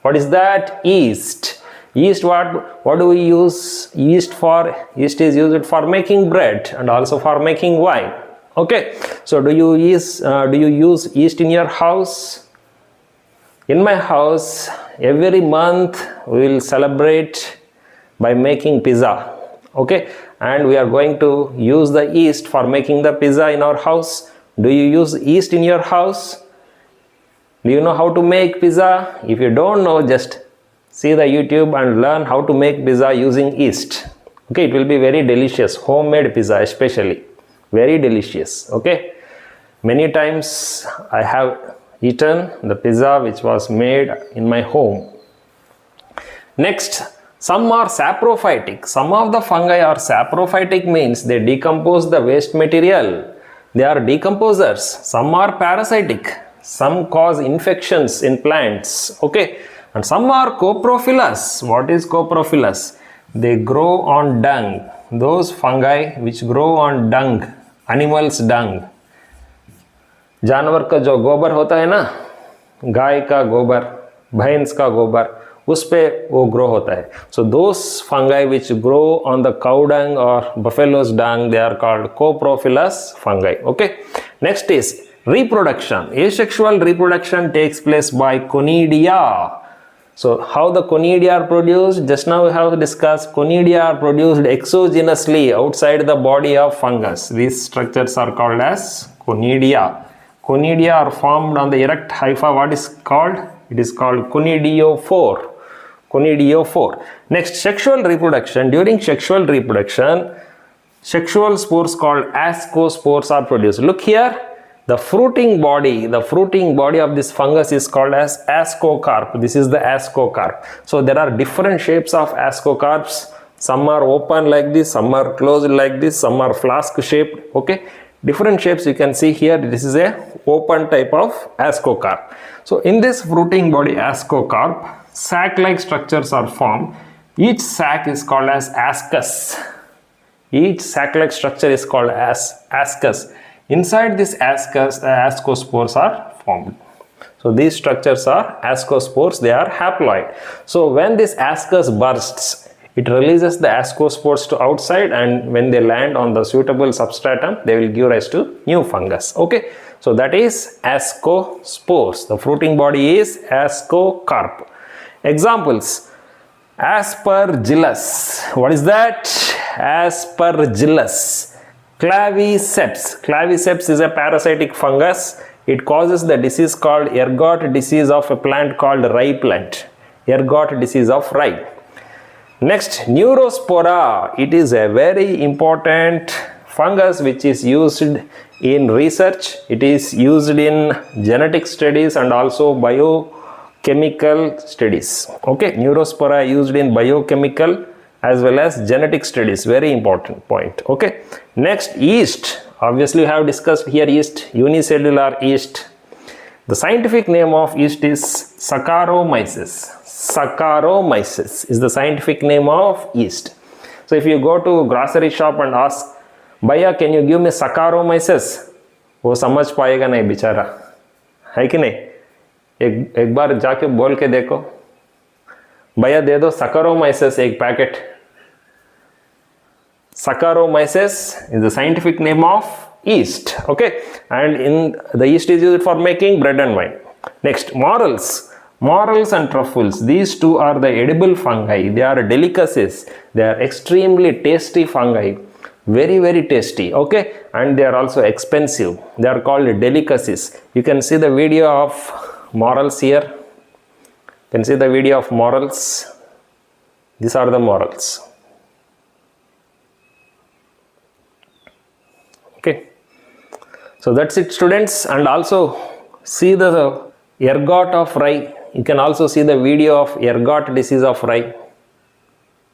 What is that? Yeast. Yeast, what do we use yeast for? Yeast is used for making bread and also for making wine. Okay. So do you use yeast in your house? In my house, every month we will celebrate by making pizza. Okay, and we are going to use the yeast for making the pizza in our house. Do you use yeast in your house? Do you know how to make pizza? If you don't know, just see the YouTube and learn how to make pizza using yeast. Okay, it will be very delicious. Homemade pizza especially. Very delicious. Okay, many times I have eaten the pizza which was made in my home. Next, some are saprophytic. Some of the fungi are saprophytic, means they decompose the waste material. They are decomposers. Some are parasitic. Some cause infections in plants. Okay, and some are coprophilous. What is coprophilous? They grow on dung. Those fungi which grow on dung, animals dung. जानवर का जो गोबर होता है ना, गाय का गोबर, भैंस का गोबर, उस पे वो ग्रो होता है. So those fungi which grow on the cow dung or buffalo's dung, they are called coprophilous fungi. Okay. Next is reproduction. Asexual reproduction takes place by conidia. So how the conidia are produced? Just now we have discussed conidia are produced exogenously outside the body of fungus. These structures are called as conidia. Conidia are formed on the erect hypha. What is called? It is called conidiophore. Conidiophore. Next, sexual reproduction. During sexual reproduction, sexual spores called ascospores are produced. Look here. The fruiting body of this fungus is called as ascocarp. This is the ascocarp. So there are different shapes of ascocarps. Some are open like this, some are closed like this, some are flask shaped. Okay, different shapes you can see here. This is a open type of ascocarp. So in this fruiting body ascocarp, sac-like structures are formed. Each sac is called as ascus. Each sac-like structure is called as ascus. Inside this ascus, the ascospores are formed. So these structures are ascospores, they are haploid. So when this ascus bursts, it releases the ascospores to outside, and when they land on the suitable substratum, they will give rise to new fungus. Okay, so that is ascospores. The fruiting body is ascocarp. Examples: Aspergillus. What is that? Aspergillus. Claviceps. Claviceps is a parasitic fungus. It causes the disease called ergot disease of a plant called rye plant. Ergot disease of rye. Next, Neurospora. It is a very important fungus which is used in research. It is used in genetic studies and also biochemical studies. Okay, Neurospora used in biochemical as well as genetic studies. Very important point. Okay. Next, yeast. Obviously, we have discussed here yeast, unicellular yeast. The scientific name of yeast is Saccharomyces. Saccharomyces is the scientific name of yeast. So if you go to grocery shop and ask, Bhaiya, can you give me Saccharomyces? वो समझ पाएगा नहीं बेचारा, है कि नहीं? एक बार जाके बोल के देखो, भैया दे दो Saccharomyces एक packet. Saccharomyces is the scientific name of yeast. Okay, and in the yeast is used for making bread and wine. Next, morels. Morels and truffles. These two are the edible fungi. They are delicacies. They are extremely tasty fungi. Very, very tasty. Okay, and they are also expensive. They are called delicacies. You can see the video of morels here. You can see the video of morels. These are the morels. Okay, so that's it, students. And also see the ergot of rye. You can also see the video of ergot disease of rye.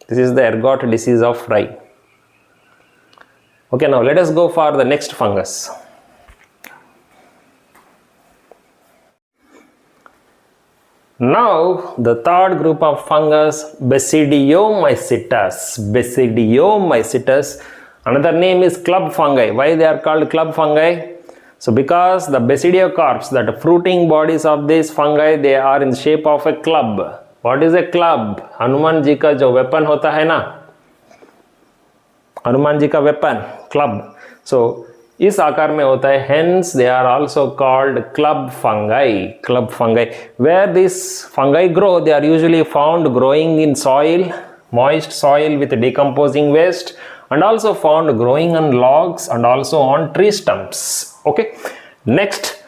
This is the ergot disease of rye. Okay, now let us go for the next fungus. Now the third group of fungus, Basidiomycetes. Basidiomycetes. Another name is club fungi. Why they are called club fungi? So because the basidiocarps, that fruiting bodies of these fungi, they are in the shape of a club. What is a club? Hanuman ji का जो weapon होता है ना, हनुमान जी का weapon, club. So इस आकार में होता है. Hence they are also called club fungi. Club fungi. Where these fungi grow, they are usually found growing in soil, moist soil with decomposing waste, and also found growing on logs and also on tree stumps. Okay. Next,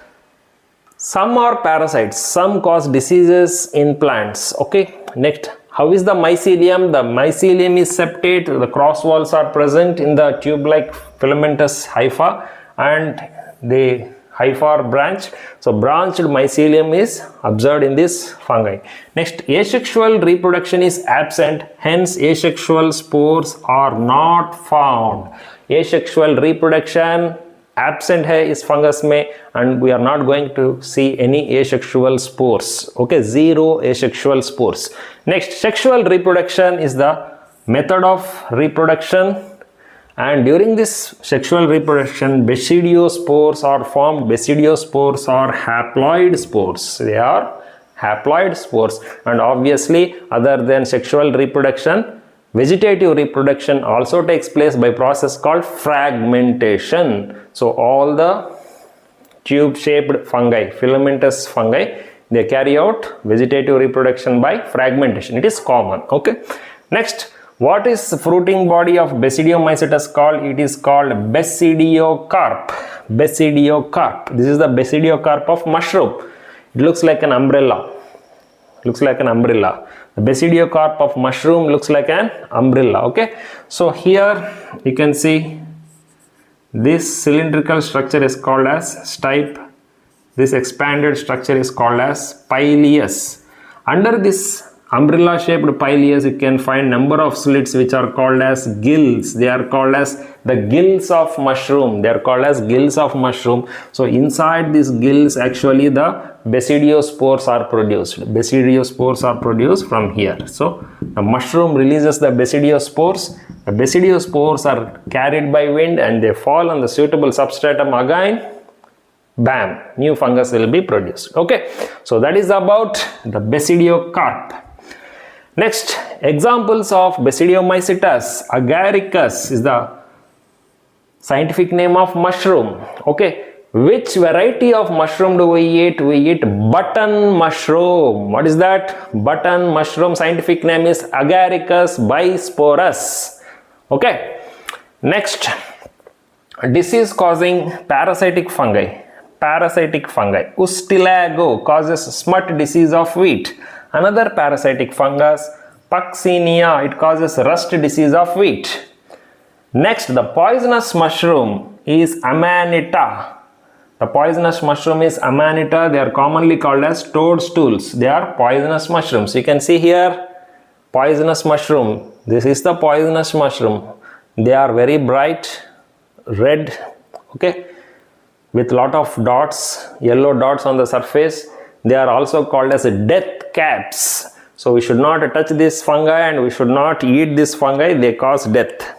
some are parasites. Some cause diseases in plants. Okay. Next, how is the mycelium? The mycelium is septate. The cross walls are present in the tube-like filamentous hypha, and the hypha are branched. So branched mycelium is observed in this fungi. Next, asexual reproduction is absent. Hence, asexual spores are not found. Asexual reproduction absent है इस fungus में, and we are not going to see any asexual spores. Okay, zero asexual spores. Next, sexual reproduction is the method of reproduction, and during this sexual reproduction, basidiospores are formed. Basidiospores are haploid spores. They are haploid spores, and obviously other than sexual reproduction, vegetative reproduction also takes place by process called fragmentation. So all the tube shaped fungi, filamentous fungi, they carry out vegetative reproduction by fragmentation. It is common. Okay. Next, what is the fruiting body of Basidiomycetes called? It is called basidiocarp. Basidiocarp. This is the basidiocarp of mushroom. It looks like an umbrella. Looks like an umbrella. The basidiocarp of mushroom looks like an umbrella. Okay. So here you can see this cylindrical structure is called as stipe. This expanded structure is called as pileus. Under this umbrella shaped pileus, you can find number of slits which are called as gills. They are called as the gills of mushroom. They are called as gills of mushroom. So inside these gills, actually the basidiospores are produced. Basidiospores are produced from here. So the mushroom releases the basidiospores. The basidiospores are carried by wind and they fall on the suitable substratum again. Bam, new fungus will be produced. Okay, so that is about the basidiocarp. Next, examples of Basidiomycetes. Agaricus is the scientific name of mushroom. Okay, which variety of mushroom do we eat? We eat button mushroom. What is that? Button mushroom. Scientific name is Agaricus bisporus. Okay, next, disease causing parasitic fungi. Parasitic fungi. Ustilago causes smut disease of wheat. Another parasitic fungus, Puccinia, it causes rust disease of wheat. Next, the poisonous mushroom is Amanita. The poisonous mushroom is Amanita. They are commonly called as toadstools. They are poisonous mushrooms. You can see here, poisonous mushroom. This is the poisonous mushroom. They are very bright red, okay, with lot of dots, yellow dots on the surface. They are also called as death caps. So we should not touch this fungi and we should not eat this fungi. They cause death.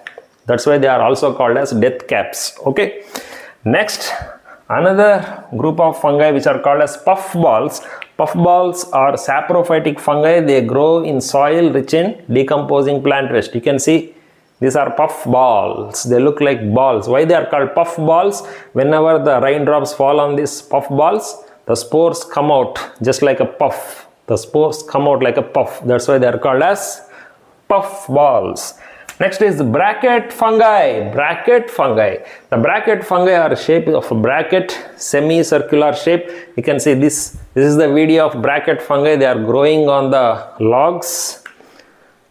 That's why they are also called as death caps. Okay. Next, another group of fungi which are called as puffballs. Puffballs are saprophytic fungi. They grow in soil rich in decomposing plant waste. You can see these are puff balls. They look like balls. Why they are called puff balls? Whenever the raindrops fall on these puff balls, the spores come out just like a puff. The spores come out like a puff. That's why they are called as puff balls. Next is bracket fungi. Bracket fungi. The bracket fungi are shape of a bracket, semicircular shape. You can see this. This is the video of bracket fungi. They are growing on the logs.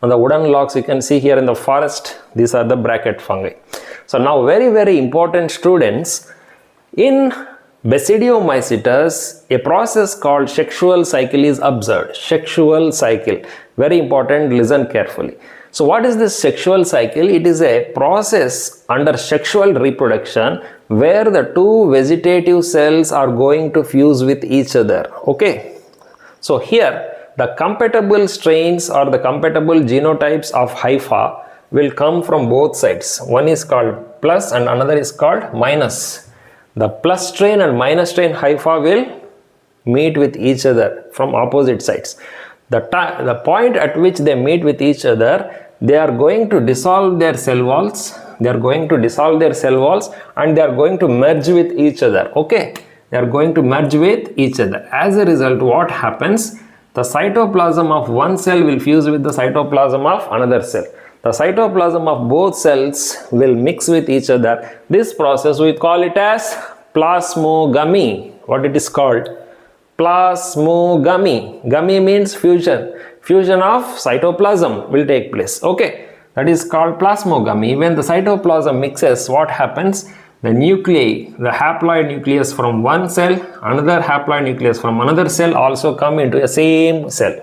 On the wooden logs, you can see here in the forest, these are the bracket fungi. So now very important students, in Basidiomycetes, a process called sexual cycle is observed. Sexual cycle, very important, listen carefully. So what is this sexual cycle? It is a process under sexual reproduction where the two vegetative cells are going to fuse with each other. Okay, so here the compatible strains or the compatible genotypes of hypha will come from both sides. One is called plus and another is called minus. The plus strain and minus strain hypha will meet with each other from opposite sides. The point at which they meet with each other, they are going to dissolve their cell walls. They are going to dissolve their cell walls and they are going to merge with each other. Okay, they are going to merge with each other. As a result, what happens? The cytoplasm of one cell will fuse with the cytoplasm of another cell. The cytoplasm of both cells will mix with each other. This process we call it as plasmogamy. What it is called? Plasmogamy. Gamy means fusion. Fusion of cytoplasm will take place. Okay, that is called plasmogamy. When the cytoplasm mixes, what happens? The nuclei, the haploid nucleus from one cell, another haploid nucleus from another cell also come into a same cell.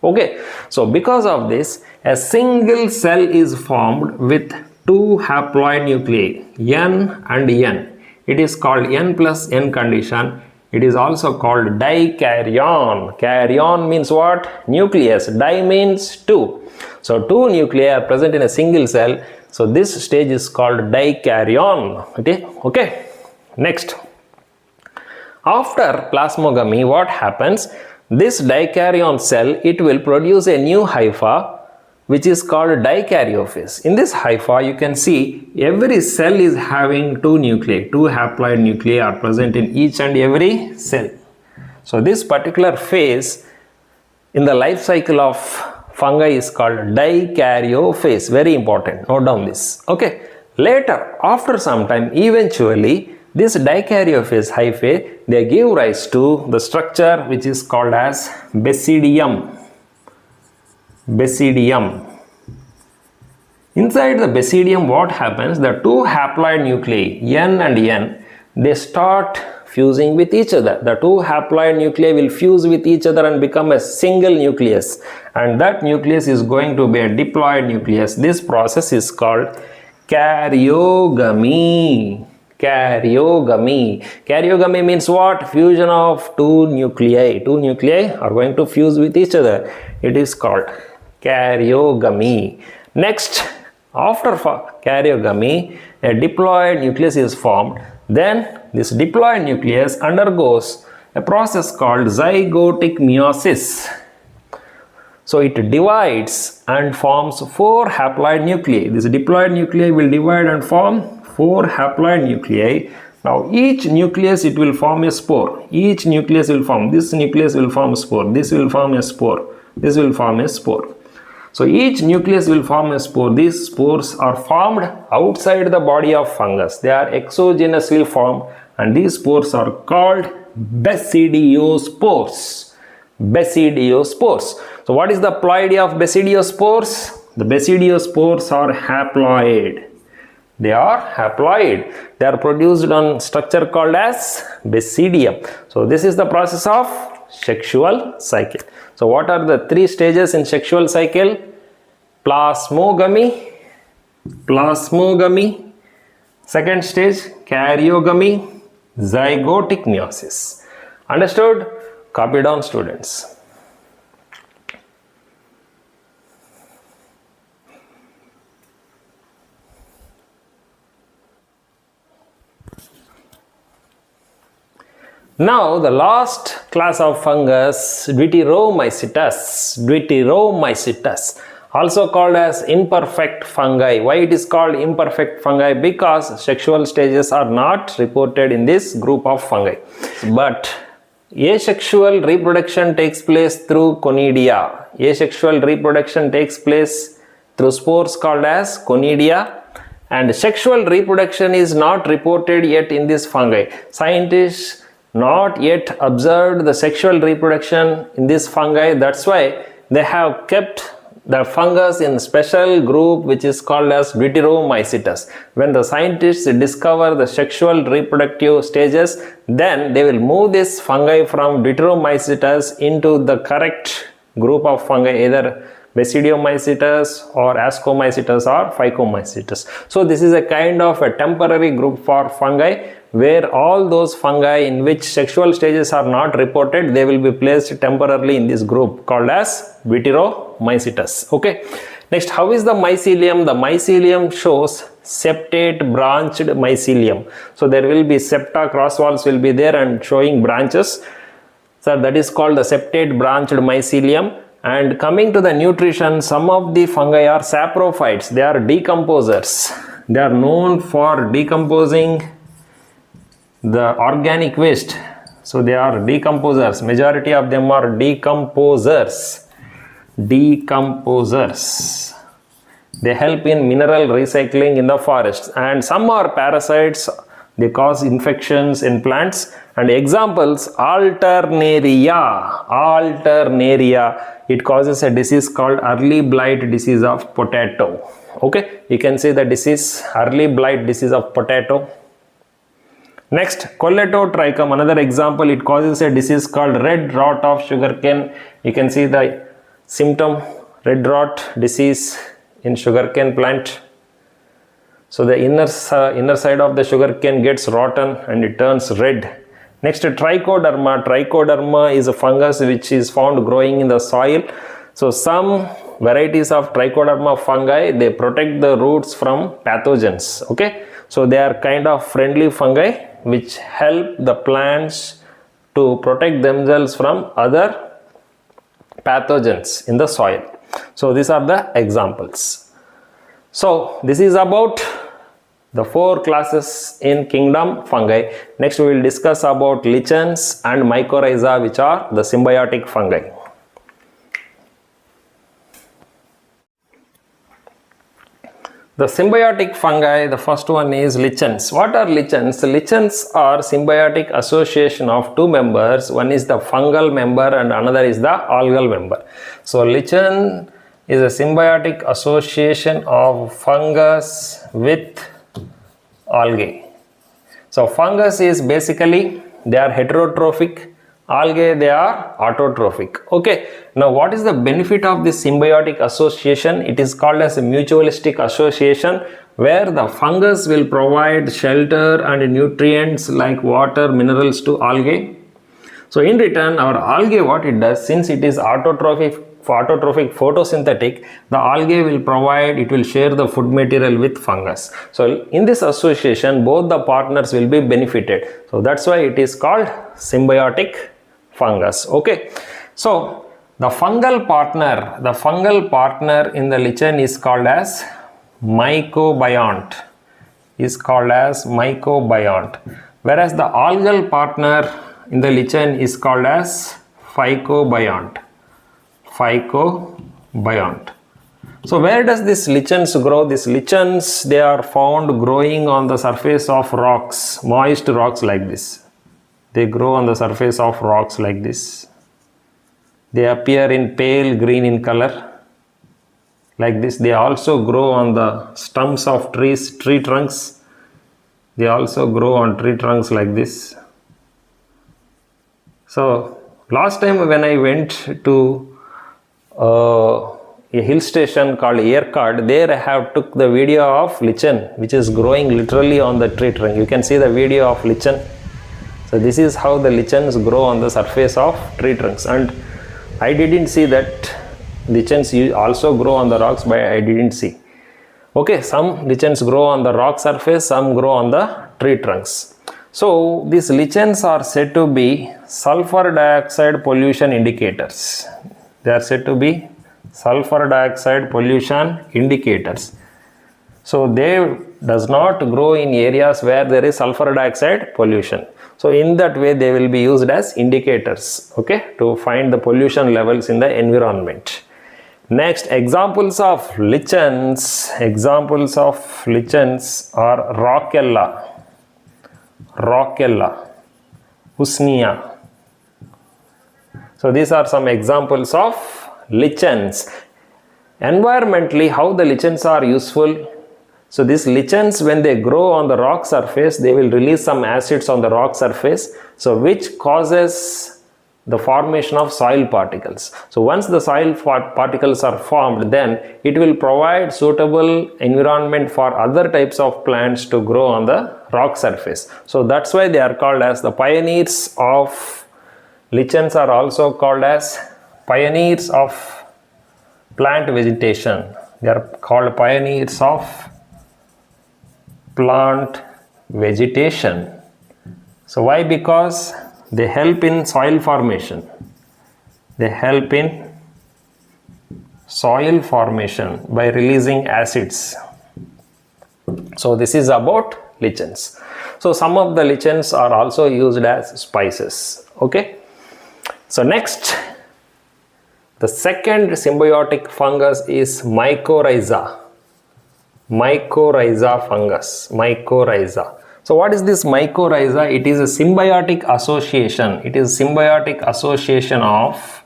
Okay, so because of this, a single cell is formed with two haploid nuclei, N and N. It is called N plus N condition. It is also called dikaryon. Karyon means what? Nucleus. Di means two. So two nuclei are present in a single cell. So this stage is called dikaryon. Okay. Next, after plasmogamy, what happens? this dikaryon cell, it will produce a new hypha which is called dikaryophase. In this hypha, you can see every cell is having two nuclei, two haploid nuclei are present in each and every cell. So this particular phase in the life cycle of fungi is called dikaryophase. Very important, note down this. Okay, later after some time, eventually this dikaryophase hyphae, they give rise to the structure which is called as basidium. Basidium. Inside the basidium, what happens? The two haploid nuclei N and N, they start fusing with each other. The two haploid nuclei will fuse with each other and become a single nucleus, and that nucleus is going to be a diploid nucleus. This process is called karyogamy. Karyogamy. Karyogamy means what? Fusion of two nuclei. Two nuclei are going to fuse with each other. It is called karyogamy. Next, after karyogamy, a diploid nucleus is formed. Then this diploid nucleus undergoes a process called zygotic meiosis. So it divides and forms four haploid nuclei. This diploid nuclei will divide and form four haploid nuclei. Now each nucleus, it will form a spore. Each nucleus will form, this nucleus will form a spore, this will form a spore, this will form a spore. So each nucleus will form a spore. These spores are formed outside the body of fungus. They are exogenously formed, and these spores are called basidiospores. Basidiospores. So what is the ploidy of basidiospores? The basidiospores are haploid. They are haploid. They are produced on structure called as basidium. So this is the process of sexual cycle. So what are the three stages in sexual cycle? Plasmogamy, plasmogamy. Second stage, karyogamy, zygotic meiosis. Understood? Copy down, students. Now the last class of fungus, Deuteromycetes, also called as imperfect fungi. Why it is called imperfect fungi? Because sexual stages are not reported in this group of fungi. But asexual reproduction takes place through conidia. Asexual reproduction takes place through spores called as conidia. And sexual reproduction is not reported yet in this fungi. Scientists not yet observed the sexual reproduction in this fungi. That's why they have kept the fungus in special group which is called as Deuteromycetes. When the scientists discover the sexual reproductive stages, then they will move this fungi from Deuteromycetes into the correct group of fungi, either Basidiomycetes or Ascomycetes or Phycomycetes. So this is a kind of a temporary group for fungi, where all those fungi in which sexual stages are not reported, they will be placed temporarily in this group called as Deuteromycetes. Okay. Next, how is the mycelium? The mycelium shows septate branched mycelium. So there will be septa, cross walls will be there and showing branches. So that is called the septate branched mycelium. And coming to the nutrition, some of the fungi are saprophytes. They are decomposers. They are known for decomposing the organic waste. So they are decomposers. Majority of them are decomposers. Decomposers. They help in mineral recycling in the forests. And some are parasites. They cause infections in plants. And examples, Alternaria. Alternaria. It causes a disease called early blight disease of potato. Okay, you can see the disease, early blight disease of potato. Next, Colletotrichum, another example, it causes a disease called red rot of sugarcane. You can see the symptom, red rot disease in sugarcane plant. So the inner side of the sugarcane gets rotten and it turns red. Next, Trichoderma. Trichoderma is a fungus which is found growing in the soil. So some varieties of Trichoderma fungi, they protect the roots from pathogens. Okay, so they are kind of friendly fungi which help the plants to protect themselves from other pathogens in the soil. So these are the examples. So this is about the 4 classes in kingdom fungi. Next we will discuss about lichens and mycorrhiza, which are the symbiotic fungi. The symbiotic fungi, the first one is lichens. What are lichens? Lichens are symbiotic association of 2 members. One is the fungal member and another is the algal member. So lichen is a symbiotic association of fungus with algae. So fungus is basically, they are heterotrophic, algae they are autotrophic. Okay, now what is the benefit of this symbiotic association? It is called as a mutualistic association, where the fungus will provide shelter and nutrients like water, minerals to algae. So in return, our algae, what it does, since it is autotrophic photosynthetic, the algae will provide, it will share the food material with fungus. So in this association, both the partners will be benefited. So that's why it is called symbiotic fungus. Okay, so the fungal partner in the lichen is called as mycobiont, whereas the algal partner in the lichen is called as phycobiont. So where does this lichens grow? These lichens, they are found growing on the surface of rocks, moist rocks like this. They grow on the surface of rocks like this. They appear in pale green in color like this. They also grow on the stumps of trees, tree trunks. They also grow on tree trunks like this. So last time when I went to a hill station called Yerkad, there I have took the video of lichen, which is growing literally on the tree trunk. You can see the video of lichen. So this is how the lichens grow on the surface of tree trunks, and I didn't see that lichens also grow on the rocks, but I didn't see. Okay, some lichens grow on the rock surface, some grow on the tree trunks. So these lichens are said to be sulfur dioxide pollution indicators. They are said to be sulfur dioxide pollution indicators. So they does not grow in areas where there is sulfur dioxide pollution. So in that way they will be used as indicators, okay, to find the pollution levels in the environment. Next, examples of lichens are Rockella, Usnea. So these are some examples of lichens. Environmentally, how the lichens are useful? So these lichens, when they grow on the rock surface, they will release some acids on the rock surface, so which causes the formation of soil particles. So once the soil particles are formed, then it will provide suitable environment for other types of plants to grow on the rock surface. So that's why they are called as the pioneers of lichens, are also called as pioneers of plant vegetation. They are called pioneers of plant vegetation. So why? Because they help in soil formation. They help in soil formation by releasing acids. So this is about lichens. So some of the lichens are also used as spices. Okay. So next, the second symbiotic fungus is mycorrhiza. Mycorrhiza fungus. Mycorrhiza. So what is this mycorrhiza? It is a symbiotic association. It is symbiotic association of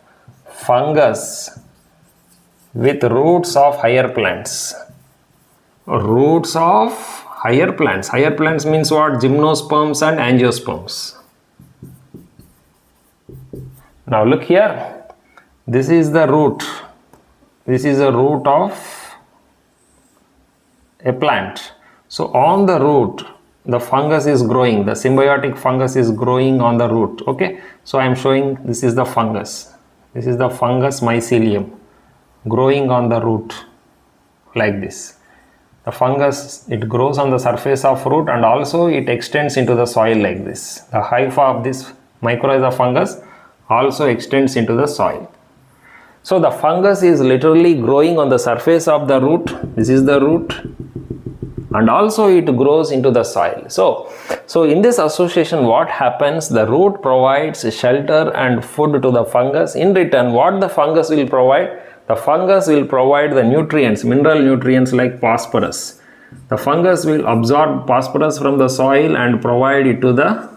fungus with roots of higher plants. Roots of higher plants. Higher plants means what? Gymnosperms and angiosperms. Now look here. This is the root. This is a root of a plant. So on the root, the fungus is growing. The symbiotic fungus is growing on the root. Okay. So I am showing this is the fungus. This is the fungus mycelium growing on the root like this. The fungus, it grows on the surface of root and also it extends into the soil like this. The hypha of this mycorrhiza fungus also extends into the soil. So the fungus is literally growing on the surface of the root. This is the root, and also it grows into the soil. So in this association, what happens? The root provides shelter and food to the fungus. In return, what the fungus will provide? The fungus will provide the nutrients, mineral nutrients like phosphorus. The fungus will absorb phosphorus from the soil and provide it to the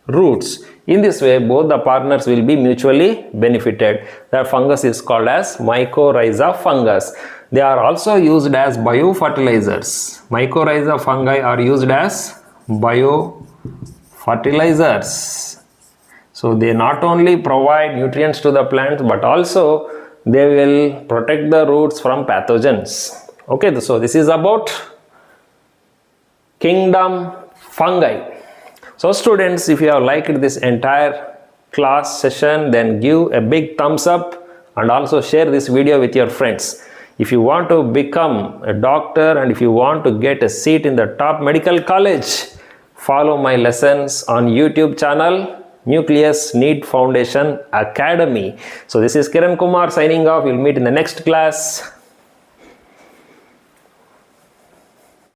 roots. In this way, both the partners will be mutually benefited. The fungus is called as mycorrhiza fungus. They are also used as biofertilizers. Mycorrhiza fungi are used as biofertilizers. So they not only provide nutrients to the plants, but also they will protect the roots from pathogens. Okay, so this is about kingdom fungi. So students, if you have liked this entire class session, then give a big thumbs up and also share this video with your friends. If you want to become a doctor and if you want to get a seat in the top medical college, follow my lessons on YouTube channel Nucleus Neet Foundation Academy. So this is Kiran Kumar signing off. We'll meet in the next class.